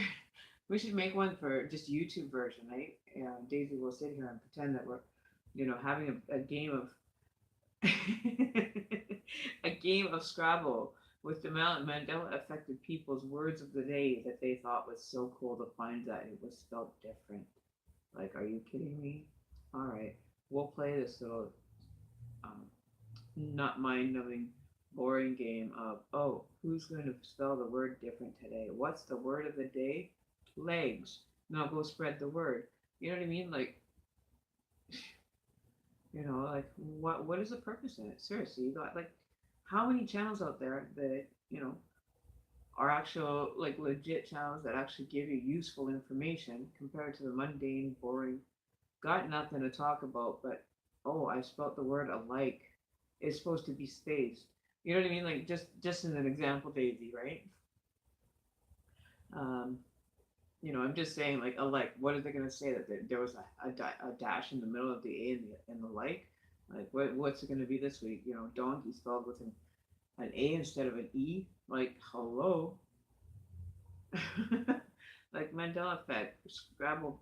we should make one for just YouTube version, right? And Daisy will sit here and pretend that we're having a game of a game of Scrabble with the Mandela affected people's words of the day that they thought was so cool to find that it was spelled different. Like, are you kidding me? All right, we'll play this little um, not mind-numbing, boring game of, oh, who's going to spell the word different today? What's the word of the day? Legs. Now go spread the word. You know what I mean? Like, like what is the purpose in it? Seriously, you got like how many channels out there that are actual like legit channels that actually give you useful information compared to the mundane, boring, got nothing to talk about, but oh, I spelt the word alike. It's supposed to be spaced. You know what I mean? Like just as an example, Daisy, right? Um, I'm just saying, like alike. What are they gonna say that there was a dash in the middle of the A and the like? Like what's it gonna be this week? Donkey spelled with an A instead of an E. Like hello. Like Mandela effect, Scrabble.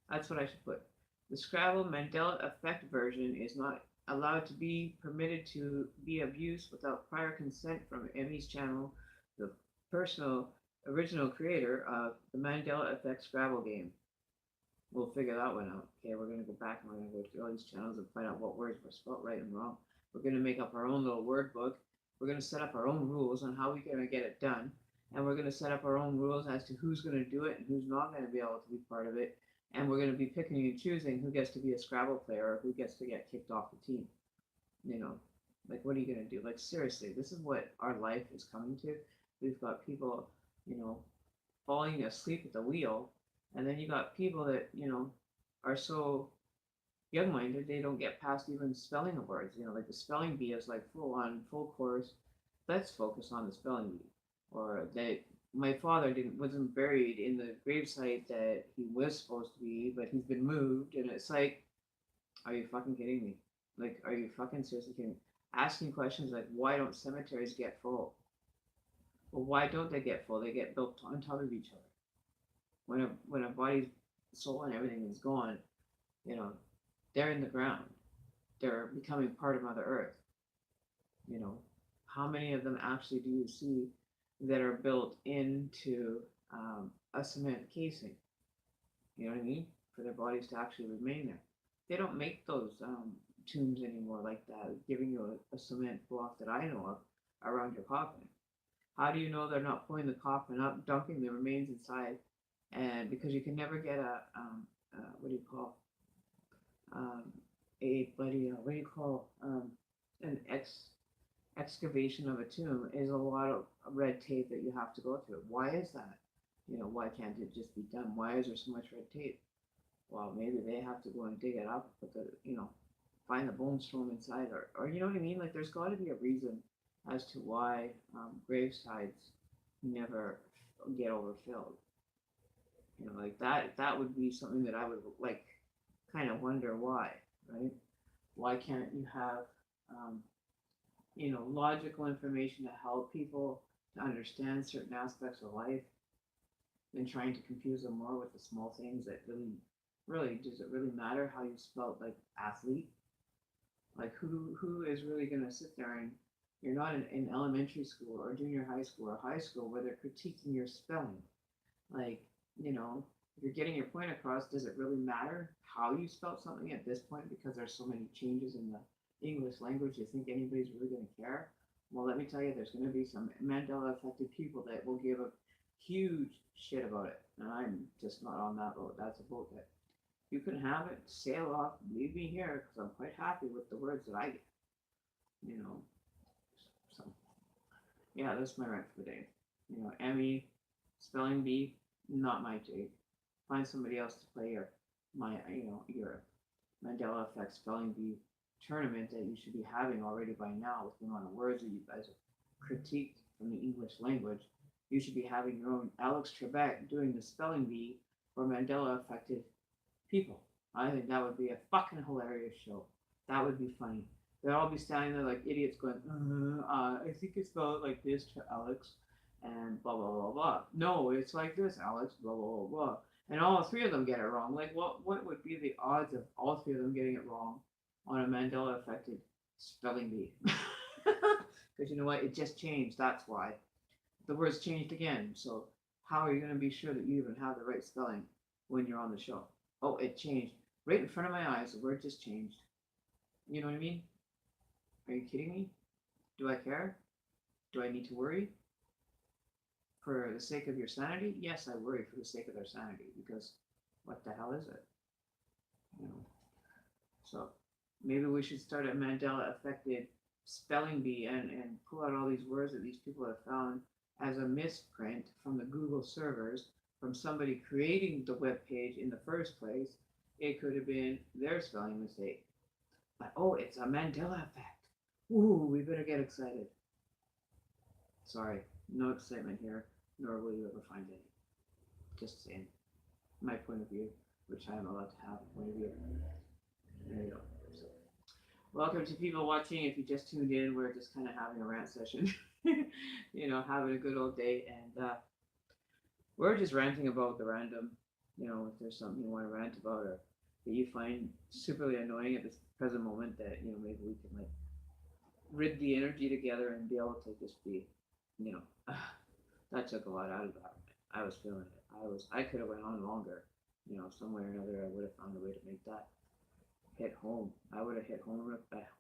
That's what I should put. The Scrabble Mandela effect version is not allowed to be permitted to be of use without prior consent from Emmy's channel, the personal original creator of the Mandela effect Scrabble game. We'll figure that one out. Okay, we're going to go back and we're going to go through all these channels and find out what words were spelled right and wrong. We're going to make up our own little word book. We're going to set up our own rules on how we're going to get it done. And we're going to set up our own rules as to who's going to do it and who's not going to be able to be part of it. And we're going to be picking and choosing who gets to be a Scrabble player or who gets to get kicked off the team. Like what are you going to do? Like seriously, this is what our life is coming to. We've got people, falling asleep at the wheel. And then you got people that, are so young-minded, they don't get past even spelling of words. Like the spelling bee is like full course. Let's focus on the spelling bee. Or my father wasn't buried in the gravesite that he was supposed to be, but he's been moved, and it's like, are you fucking kidding me? Like, are you fucking seriously kidding me? Asking questions like, why don't cemeteries get full? Well, why don't they get full? They get built on top of each other. When a body's soul and everything is gone, you know, they're in the ground. They're becoming part of Mother Earth. You know, how many of them actually do you see that are built into a cement casing? You know what I mean? For their bodies to actually remain there. They don't make those tombs anymore like that, giving you a cement block that I know of around your coffin. How do you know they're not pulling the coffin up, dumping the remains inside? And because you can never get what do you call um, a bloody what do you call an excavation of a tomb is a lot of red tape that you have to go through. Why is that? Why can't it just be done? Why is there so much red tape? Well, maybe they have to go and dig it up, put find the bones from inside, or you know what I mean? Like, there's got to be a reason as to why gravesites never get overfilled. Like that would be something that I would like kind of wonder why, right? Why can't you have um, logical information to help people to understand certain aspects of life than trying to confuse them more with the small things that really, does it really matter how you spell like athlete? Like, who is really going to sit there and you're not in elementary school or junior high school or high school where they're critiquing your spelling. Like, if you're getting your point across, does it really matter how you spell something at this point because there's so many changes in the English language? You think anybody's really going to care? Well, let me tell you, there's going to be some Mandela affected people that will give a huge shit about it. And I'm just not on that boat. That's a boat that you can have it, sail off, leave me here because I'm quite happy with the words that I get. You know, so yeah, that's my rant for the day. Emmy, spelling bee, not my take. Find somebody else to play your Mandela Effect spelling bee tournament that you should be having already by now with the amount of words that you guys have critiqued from the English language. You should be having your own Alex Trebek doing the spelling bee for Mandela affected people. I think that would be a fucking hilarious show. That would be funny. They'd all be standing there like idiots going, I think it's spelled like this to Alex, and blah, blah, blah, blah. No, it's like this, Alex, blah, blah, blah, blah. And all three of them get it wrong. Like, what would be the odds of all three of them getting it wrong on a Mandela affected spelling bee? Because you know what? It just changed. That's why. The words changed again. So, how are you going to be sure that you even have the right spelling when you're on the show? Oh, it changed. Right in front of my eyes, the word just changed. You know what I mean? Are you kidding me? Do I care? Do I need to worry? For the sake of your sanity? Yes, I worry for the sake of their sanity because what the hell is it? You know. So maybe we should start a Mandela affected spelling bee and pull out all these words that these people have found as a misprint from the Google servers from somebody creating the web page in the first place. It could have been their spelling mistake. But oh, it's a Mandela effect. Ooh, we better get excited. Sorry, no excitement here, nor will you ever find any. Just saying. My point of view, which I am allowed to have a point of view. There you go. So, welcome to people watching. If you just tuned in, we're just kind of having a rant session. Having a good old day. And we're just ranting about the random. If there's something you want to rant about or that you find superly annoying at this present moment that, maybe we can like rid the energy together and be able to just be, that took a lot out of that. I was feeling it. I could have went on longer. Some way or another, I would have found a way to make that hit home. I would have hit a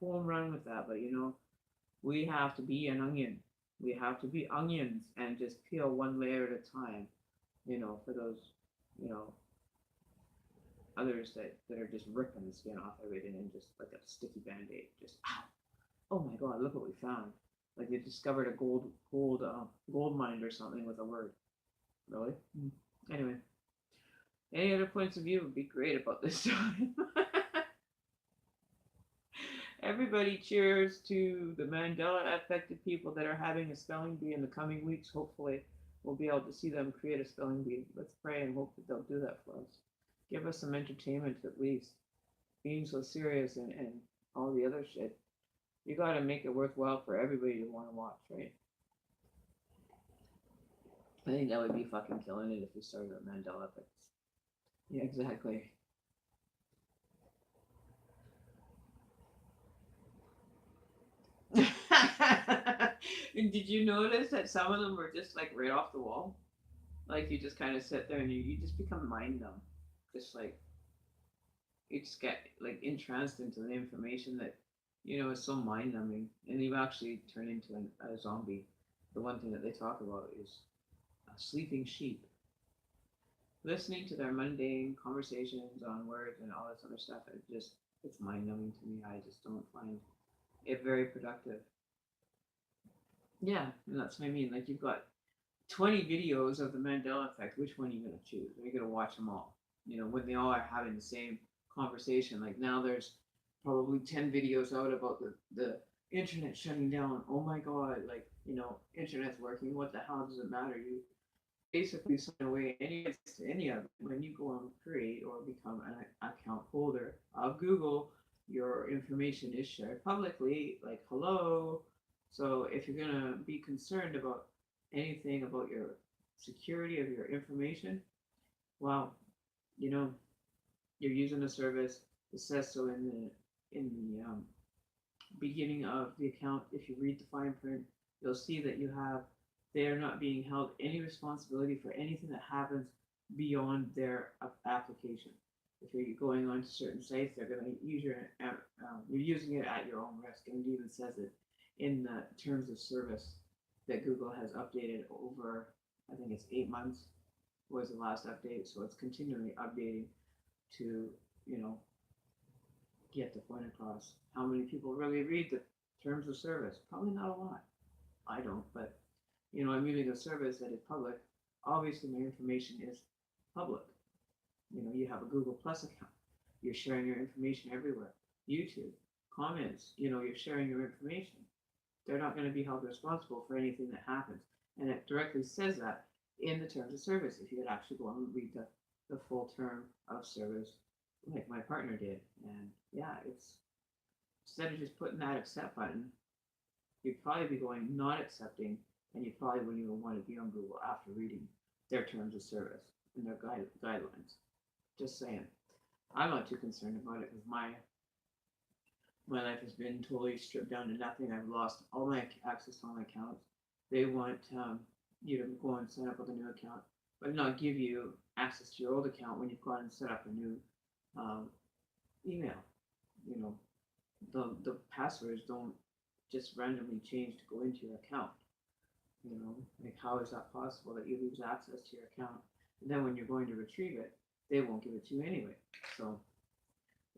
home run with that. But we have to be an onion. We have to be onions and just peel one layer at a time. For those, others that are just ripping the skin off everything and just like a sticky band-aid. Just ow. Oh my God! Look what we found. Like they discovered a gold mine or something with a word. Really? Anyway, any other points of view would be great about this time. Everybody cheers to the Mandela affected people that are having a spelling bee in the coming weeks, hopefully. we'll be able to see them create a spelling bee. Let's pray and hope that they'll do that for us. Give us some entertainment at least. Being so serious and all the other shit, you gotta make it worthwhile for everybody to want to watch, right? I think that would be fucking killing it if we started with Mandela effects. Yeah, exactly. And did you notice that some of them were just like right off the wall? Like you just kind of sit there and you just become mind numb. Just like you just get like entranced into the information that is so mind numbing, and you actually turn into a zombie. The one thing that they talk about is sleeping sheep. Listening to their mundane conversations on words and all this other stuff, it's mind numbing to me. I just don't find it very productive. Yeah, and that's what I mean. Like you've got 20 videos of the Mandela effect. Which one are you gonna choose? Are you gonna watch them all? When they all are having the same conversation. Like now, there's probably 10 videos out about the internet shutting down. Oh my god! Like internet's working. What the hell does it matter? You basically sign away any to any of it when you go and create or become an account holder of Google. Your information is shared publicly. Like hello. So if you're gonna be concerned about anything about your security of your information, well, you know, you're using a service. It says so in the beginning of the account. If you read the fine print, you'll see that you have they are not being held any responsibility for anything that happens beyond their application. If you're going on to certain sites, they're going to use you're using it at your own risk, and it even says it in the terms of service that Google has updated over, I think it's 8 months was the last update, so it's continually updating to you know get the point across. How many people really read the terms of service? Probably not a lot. I don't, but I'm using a service that is public. Obviously, my information is public. You have a Google Plus account. You're sharing your information everywhere. YouTube, comments, you're sharing your information. They're not going to be held responsible for anything that happens. And it directly says that in the terms of service. If you could actually go on and read the full term of service, like my partner did. And yeah, it's instead of just putting that accept button, you'd probably be going not accepting, and you probably wouldn't even want to be on Google after reading their terms of service and their guidelines. Just saying. I'm not too concerned about it because my life has been totally stripped down to nothing. I've lost all my access to all my accounts. They want you to go and sign up with a new account, but not give you access to your old account when you've gone and set up a new email. You know, the passwords don't just randomly change to go into your account. Like how is that possible that you lose access to your account, and then when you're going to retrieve it, they won't give it to you anyway. So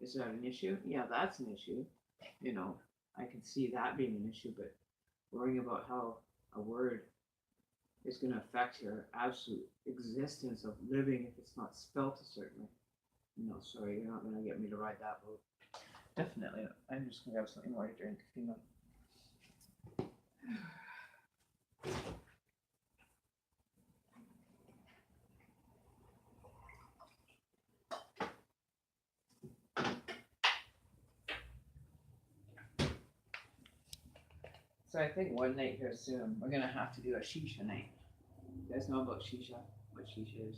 is that an issue? Yeah, that's an issue. I can see that being an issue, but worrying about how a word is going to affect your absolute existence of living if it's not spelt a certain way. No, sorry, you're not going to get me to ride that boat. Definitely. I'm just going to have something more to drink. So I think one night here soon, we're going to have to do a shisha night. You guys know about shisha? What shisha is?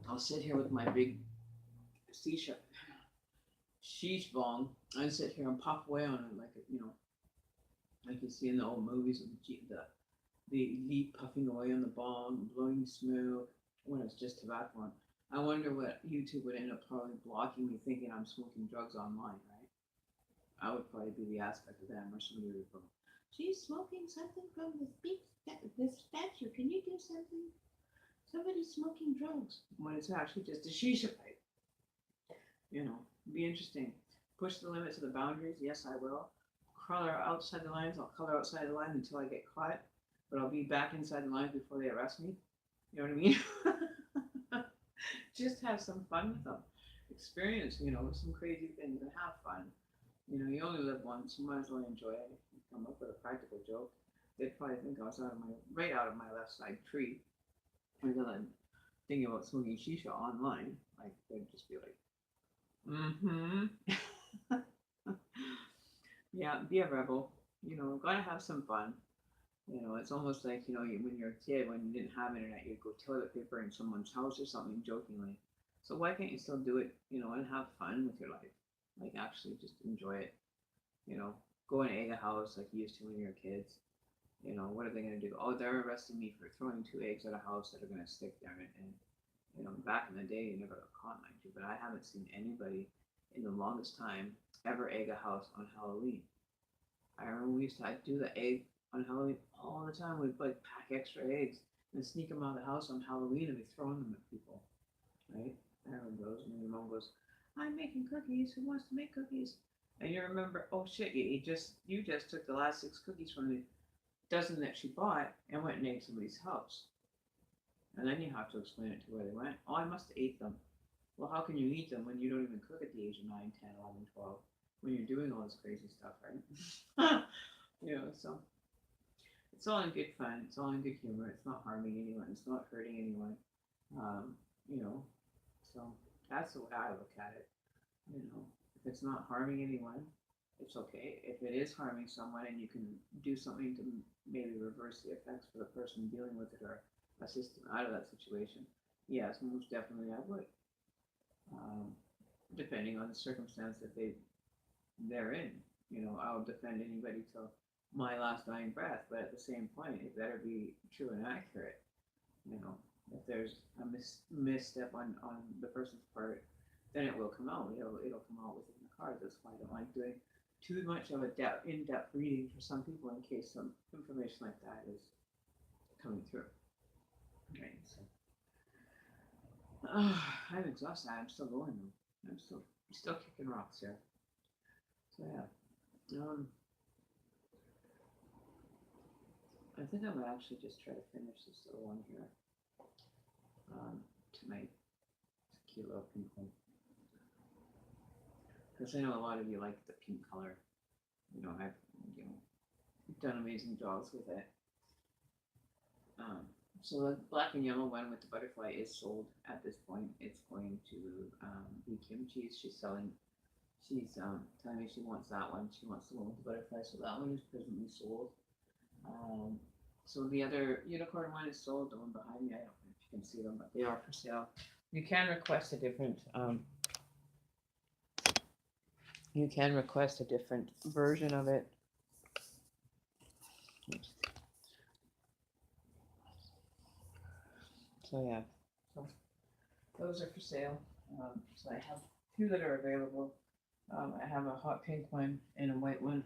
I'll sit here with my big shisha sheesh bong and sit here and puff away on it like you see in the old movies of the elite puffing away on the bong, blowing smoke when it's just tobacco on. I wonder what YouTube would end up probably blocking me thinking I'm smoking drugs online, right? I would probably be the aspect of them, or somebody would go, she's smoking something from this statue. Can you do something? Somebody's smoking drugs. When it's actually just a shisha pipe. Be interesting. Push the limits of the boundaries. Yes, I will. Color outside the lines. I'll color outside the lines until I get caught. But I'll be back inside the lines before they arrest me. You know what I mean? Just have some fun with them. Experience, some crazy things and have fun. You only live once. You might as well enjoy it. Come up with a practical joke. they'd probably think I was right out of my left side tree. Because I'm thinking about smoking shisha online. Like they'd just be like, mm-hmm. Yeah, be a rebel. Gotta have some fun. It's almost like, when you're a kid, when you didn't have internet, you'd go toilet paper in someone's house or something jokingly. So why can't you still do it, and have fun with your life? Like actually just enjoy it. You know, go and egg a house like you used to when you were kids. What are they going to do? Oh, they're arresting me for throwing 2 eggs at a house that are going to stick there. And back in the day, you never got caught, mind you, but I haven't seen anybody in the longest time ever egg a house on Halloween. I remember we used to do the egg on Halloween all the time. We'd like pack extra eggs and sneak them out of the house on Halloween and be throwing them at people, right? I remember those. And your mom goes, "I'm making cookies. Who wants to make cookies?" And you remember, oh shit, you just took the last 6 cookies from the dozen that she bought and went and ate somebody's house. And then you have to explain it to where they went. Oh, I must have ate them. Well, how can you eat them when you don't even cook at the age of 9, 10, 11, 12? When you're doing all this crazy stuff, right? So it's all in good fun. It's all in good humor. It's not harming anyone. It's not hurting anyone. Um, you know, so that's the way I look at it. If it's not harming anyone, it's okay. If it is harming someone and you can do something to maybe reverse the effects for the person dealing with it or assist them out of that situation, yes, most definitely I would. Um, Depending on the circumstance that they're in. I'll defend anybody till my last dying breath, but at the same point, it better be true and accurate. You know, if there's a misstep on the person's part, then it will come out. It'll come out within the cards. That's why I don't like doing too much of a in-depth reading for some people in case some information like that is coming through. Right. So, I'm exhausted. I'm still going though. I'm still kicking rocks here. So yeah. I think I might actually just try to finish this little one here tonight. It's a cute little pink one. Because I know a lot of you like the pink color. I've done amazing jobs with it. So the black and yellow one with the butterfly is sold at this point. It's going to be Kimchi's. She's telling me she wants that one. She wants the one with the butterfly. So that one is presently sold. So the other unicorn one is sold. The one behind me, I don't know if you can see them, but they are for sale. You can request a different. You can request a different version of it. Oops. So yeah, so those are for sale. So I have 2 that are available. I have a hot pink one and a white one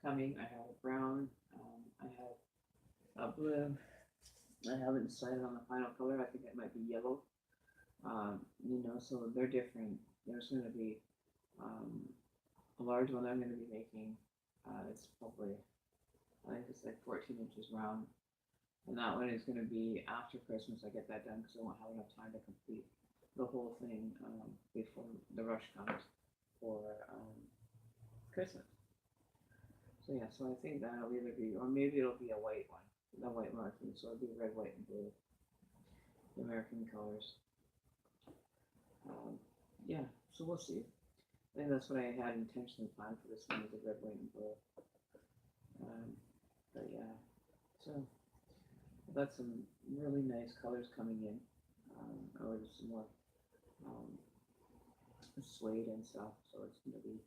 coming. I have a brown. I have a blue. I haven't decided on the final color. I think it might be yellow. So they're different. There's going to be a large one I'm going to be making. It's probably, I think it's like 14 inches round. And that one is going to be after Christmas. I get that done because I won't have enough time to complete the whole thing before the rush comes for Christmas. So yeah, so I think that'll either be, or maybe it'll be a white one, the white marking. So it'll be red, white, and blue, the American colors. Yeah, so we'll see. I think that's what I had intentionally planned for this one, is the red, white, and blue. But yeah, so I've got some really nice colors coming in. I ordered some more suede and stuff, so it's going to be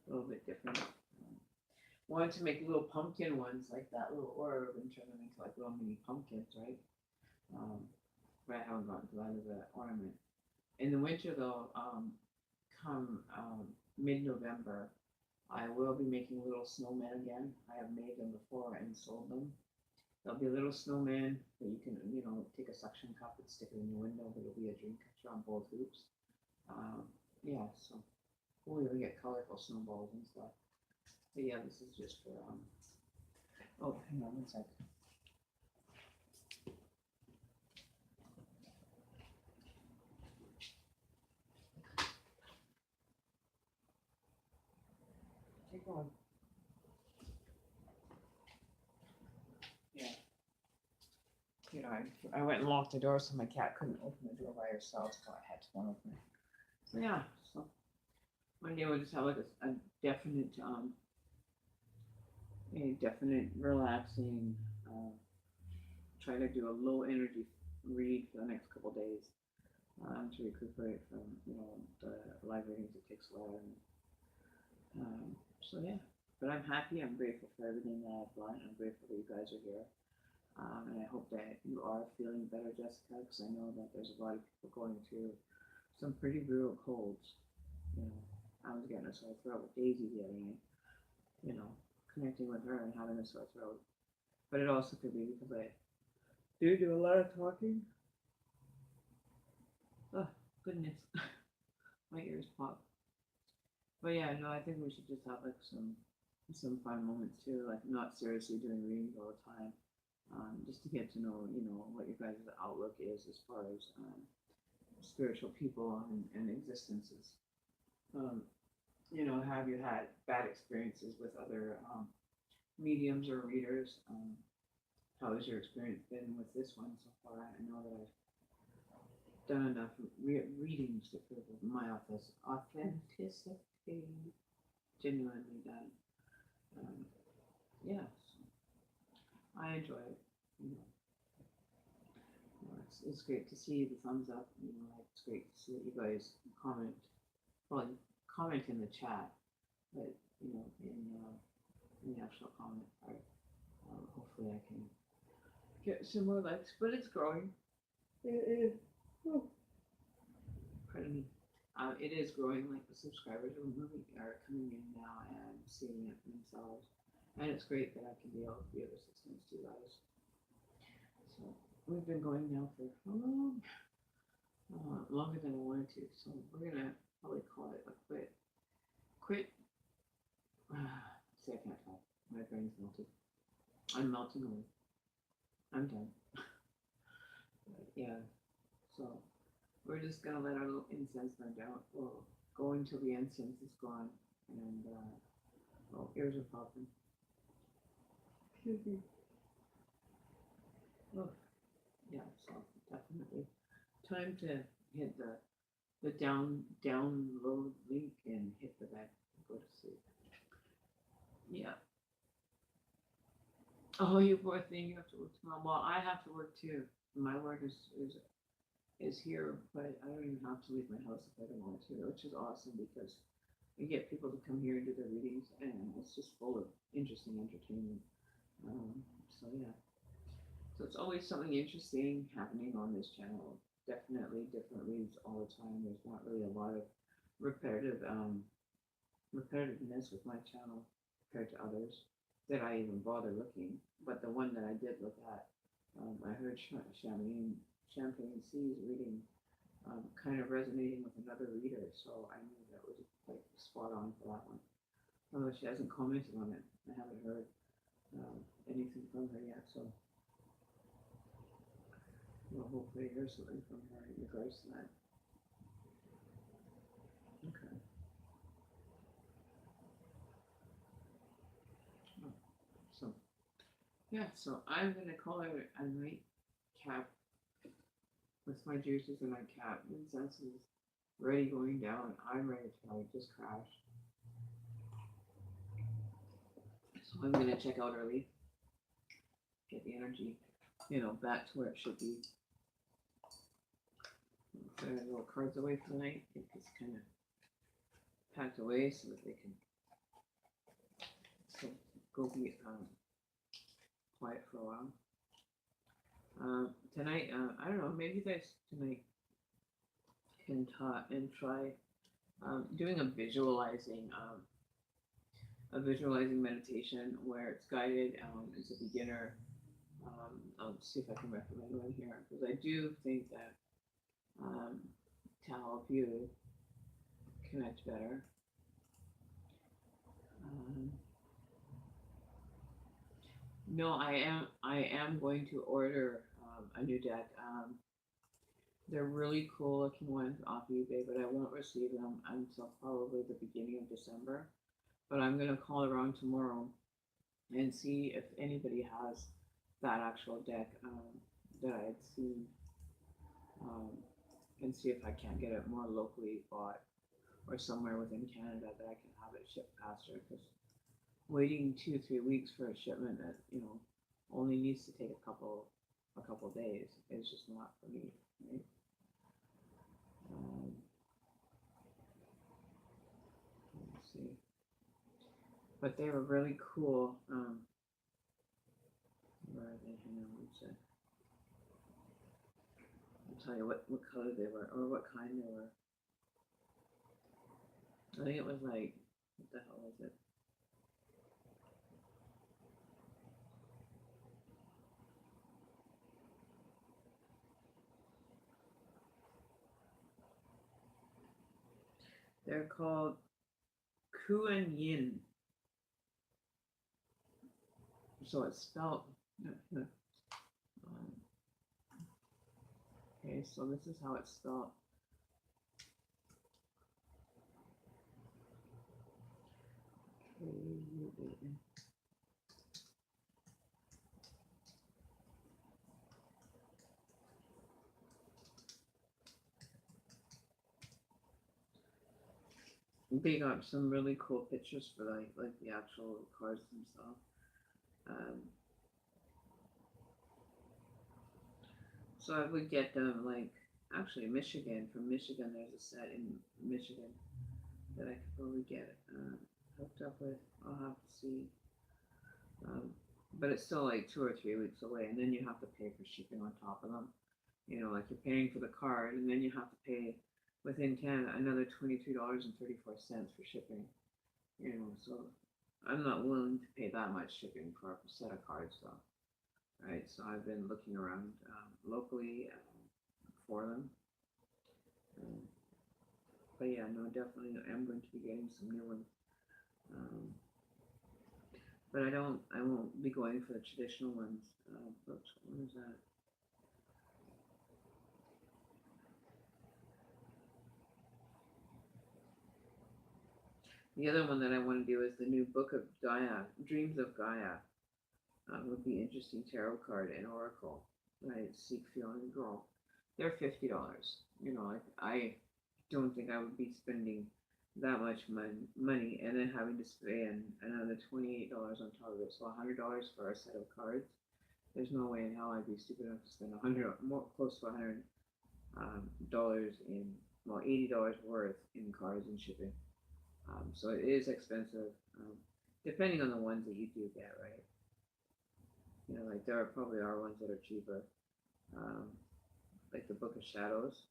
a little bit different. Wanted to make little pumpkin ones like that little orb and turn them into like little mini pumpkins, right? But I haven't gotten to that as an ornament. In the winter though, come mid-November, I will be making little snowmen again. I have made them before and sold them. There'll be a little snowman that you can, take a suction cup and stick it in your window, but it'll be a dream catcher on both hoops. Yeah, so we'll even get colorful snowballs and stuff. But yeah, this is just for, oh, hang on one sec. Keep going. I went and locked the door so my cat couldn't open the door by herself, so I had to go open it. So yeah, so one day we'll just have like a definite, a definite relaxing, try to do a low energy read for the next couple days, to recuperate from, the live readings. It takes a while. So yeah, but I'm happy. I'm grateful for everything that I've got. I'm grateful that you guys are here. And I hope that you are feeling better, Jessica, because I know that there's a lot of people going through some pretty brutal colds. I was getting a sore throat with Daisy getting it, connecting with her and having a sore throat. But it also could be because I do a lot of talking. Oh, goodness. My ears pop. But yeah, no, I think we should just have like some fun moments too, like not seriously doing readings all the time, just to get to know, what your guys' outlook is as far as spiritual people and existences. Um, have you had bad experiences with other mediums or readers? How has your experience been with this one so far? I know that I've done enough readings to prove my authenticity, genuinely done. Um, yeah, so I enjoy it. It's great to see the thumbs up. It's great to see that you guys comment. Well, comment in the chat, but in the actual comment part. Hopefully, I can get some more likes, but it's growing. It is. Oh, pardon me. It is growing. Like the subscribers are coming in now and seeing it themselves, and it's great that I can be able to be of assistance to you guys. So we've been going now for how long? Longer than I wanted to. So we're gonna probably call it a quit. See, I can't talk. My brain's melted. I'm melting away. I'm done. But yeah. So we're just gonna let our little incense burn down. We'll go until the incense is gone, and ears are popping. Excuse me. Oh, yeah. So definitely time to hit the download link and hit the bed and go to sleep. Yeah. Oh, you poor thing. You have to work tomorrow. Well, I have to work too. My work is here, but I don't even have to leave my house if I don't want to, which is awesome because we get people to come here and do their readings, and it's just full of interesting entertainment. So yeah, so it's always something interesting happening on this channel. Definitely different reads all the time. There's not really a lot of repetitiveness with my channel compared to others that I even bother looking. But the one that I did look at, I heard Champagne Seas reading, kind of resonating with another reader, so I knew that was like spot on for that one. Although she hasn't commented on it, I haven't heard anything from her yet, so we'll hopefully hear something from her in regards to that. Okay. Oh, so yeah, so I'm gonna call it a night cap with my juices and my cat. Incense is ready going down. I'm ready to just crash. So I'm gonna check out early, get the energy, back to where it should be. Put our little cards away for the night. Get this kind of packed away so that they can go be quiet for a while. Tonight, I don't know, maybe you guys tonight can try doing a visualizing meditation where it's guided as a beginner. I'll see if I can recommend one here because I do think that to help you connect better. No, I am going to order a new deck. They're really cool looking ones off eBay, but I won't receive them until probably the beginning of December. But I'm gonna call around tomorrow and see if anybody has that actual deck. that I had seen, um, and see if I can't get it more locally bought or somewhere within Canada that I can have it shipped faster. Because waiting 2 3 weeks for a shipment that only needs to take a couple days is just not for me, right? Um, let's see, but they were really cool. Where are they? Hang on one sec. I'll tell you what color they were or what kind they were. I think it was like, what the hell was it? They're called Kuan Yin. So it's spelled. um, okay, so this is how it's spelled. K-U-A-N. They got some really cool pictures for like the actual cards themselves. Um, so I would get them like actually Michigan. From Michigan, there's a set in Michigan that I could probably get hooked up with. I'll have to see. Um, but it's still like 2 or 3 weeks away, and then you have to pay for shipping on top of them. Like you're paying for the card, and then you have to pay within Canada another $23.34 for shipping. So I'm not willing to pay that much shipping for a set of cards, though. Right, so I've been looking around locally for them. Um, but yeah, no, definitely I'm going to be getting some new ones. Um, but I won't be going for the traditional ones. What one is that? The other one that I want to do is the new Book of Gaia, Dreams of Gaia. Would be interesting tarot card and oracle. Right, seek, feel, and grow. They're $50. I don't think I would be spending that much money and then having to spend another $28 on top of it. So $100 for a set of cards. There's no way in hell I'd be stupid enough to spend 100 more close to $100 in $80 worth in cards and shipping. So it is expensive, depending on the ones that you do get, right? Like there probably are ones that are cheaper, um, like the Book of Shadows,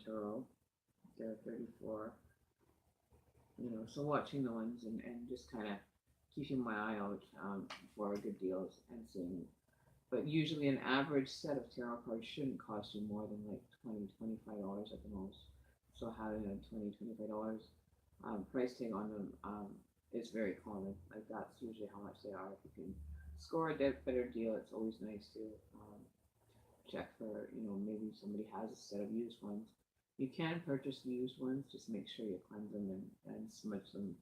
Tarot. They're 34. So watching the ones and just kind of keeping my eye out for good deals and seeing. But usually an average set of tarot cards shouldn't cost you more than like $20 to $25 at the most. So having a $20 to $25 price tag on them is very common. Like that's usually how much they are. If you can score a better deal, it's always nice to check for, maybe somebody has a set of used ones. You can purchase used ones, just make sure you cleanse them and smudge them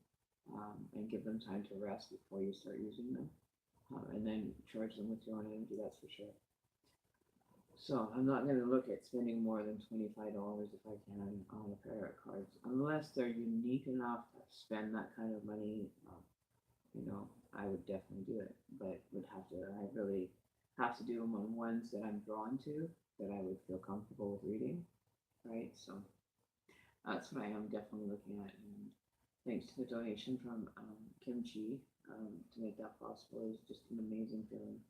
and give them time to rest before you start using them. And then charge them with your own energy, that's for sure. So I'm not going to look at spending more than $25 if I can on a pair of cards, unless they're unique enough to spend that kind of money. I would definitely do it, but I really have to do them on ones that I'm drawn to, that I would feel comfortable with reading, right? So that's what I am definitely looking at. And thanks to the donation from Kim Chi to make that possible is just an amazing feeling.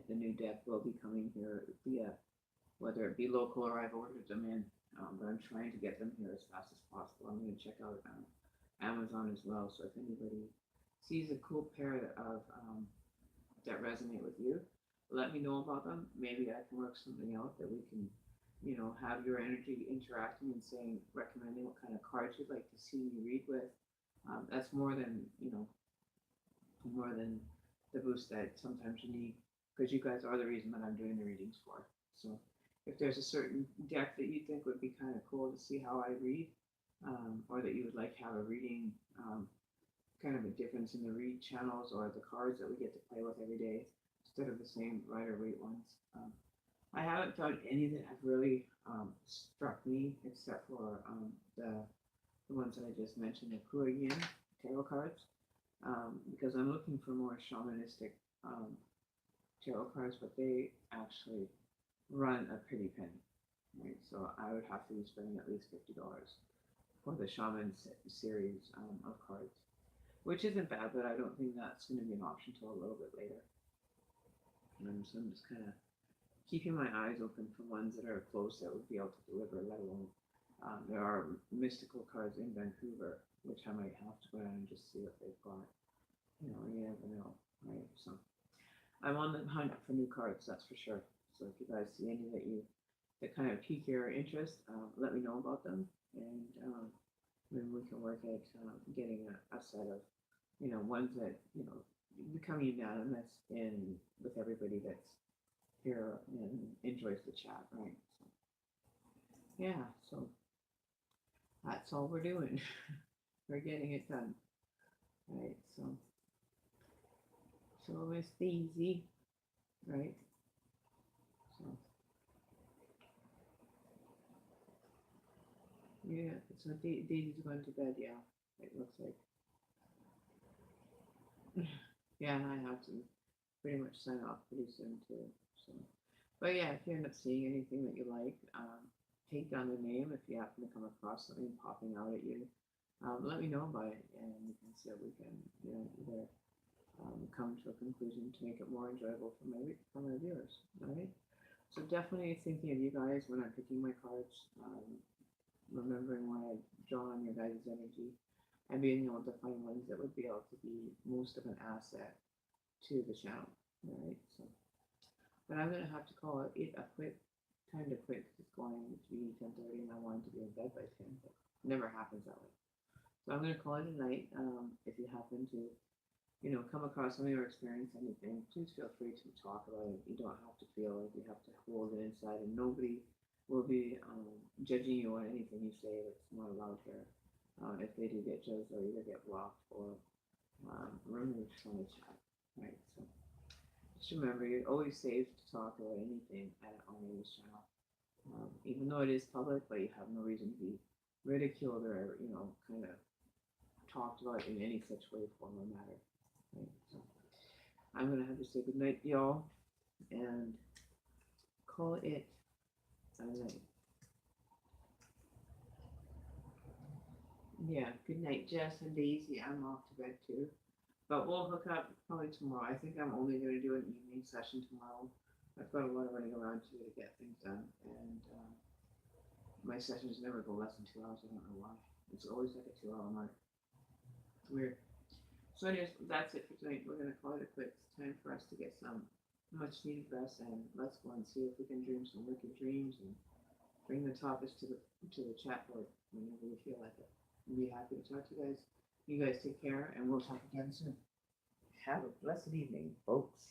The new deck will be coming here via, whether it be local or I've ordered them in, but I'm trying to get them here as fast as possible. I'm going to check out Amazon as well. So if anybody sees a cool pair of that resonate with you, let me know about them. Maybe I can work something out that we can, have your energy interacting and saying, recommending what kind of cards you'd like to see me read with. That's more than, more than the boost that sometimes you need, because you guys are the reason that I'm doing the readings for. So if there's a certain deck that you think would be kind of cool to see how I read, or that you would like to have a reading, kind of a difference in the read channels or the cards that we get to play with every day, just instead of the same rider rate ones. I haven't found any that have really struck me except for the ones that I just mentioned, the Korean tarot cards, because I'm looking for more shamanistic um, tarot cards, but they actually run a pretty penny, right? So I would have to be spending at least $50 for the series of cards, which isn't bad, but I don't think that's going to be an option until a little bit later. So I'm just kind of keeping my eyes open for ones that are close that would be able to deliver, let alone there are mystical cards in Vancouver, which I might have to go down and just see what they've got. You never know, right? So I'm on the hunt for new cards, that's for sure. So if you guys see any that kind of pique your interest, let me know about them, and maybe we can work at getting a set of, ones that become unanimous in with everybody that's here and enjoys the chat, right? So, yeah, so that's all we're doing. We're getting it done, right? So it's easy, right? So yeah, so Daisy's going to bed. Yeah, it looks like. Yeah, and I have to pretty much sign off pretty soon too. So, but yeah, if you end up seeing anything that you like, take down the name if you happen to come across something popping out at you. Let me know about it, and we can see if we can, either come to a conclusion to make it more enjoyable for my viewers. All right. So definitely thinking of you guys when I'm picking my cards, remembering when I draw on your guys' energy, and being able to find ones that would be able to be most of an asset to the channel. All right. So, but I'm gonna have to call it a quick time to quit. It's going to be 10:30, and I wanted to be in bed by 10, but it never happens that way. So I'm gonna call it a night. If you happen to come across something or experience anything, please feel free to talk about it. You don't have to feel like you have to hold it inside, and nobody will be judging you on anything you say that's not allowed here. If they do get judged, they'll either get blocked or removed from the chat, right? So just remember, you're always safe to talk about anything on this channel, even though it is public, but you have no reason to be ridiculed or, kind of talked about in any such way, form, or matter. Right? So I'm gonna have to say good night, y'all, and call it a night. Yeah, good night, Jess and Daisy. I'm off to bed too, but we'll hook up probably tomorrow. I think I'm only gonna do an evening session tomorrow. I've got a lot of running around to get things done, and my sessions never go less than 2 hours. I don't know why. It's always like a 2 hour mark. It's weird. So anyways, that's it for tonight. We're gonna call it a quit. It's time for us to get some much needed rest, and let's go and see if we can dream some wicked dreams and bring the topics to the chat board whenever we feel like it. I'll be happy to talk to you guys. You guys take care, and we'll talk again soon. Have a blessed evening, folks.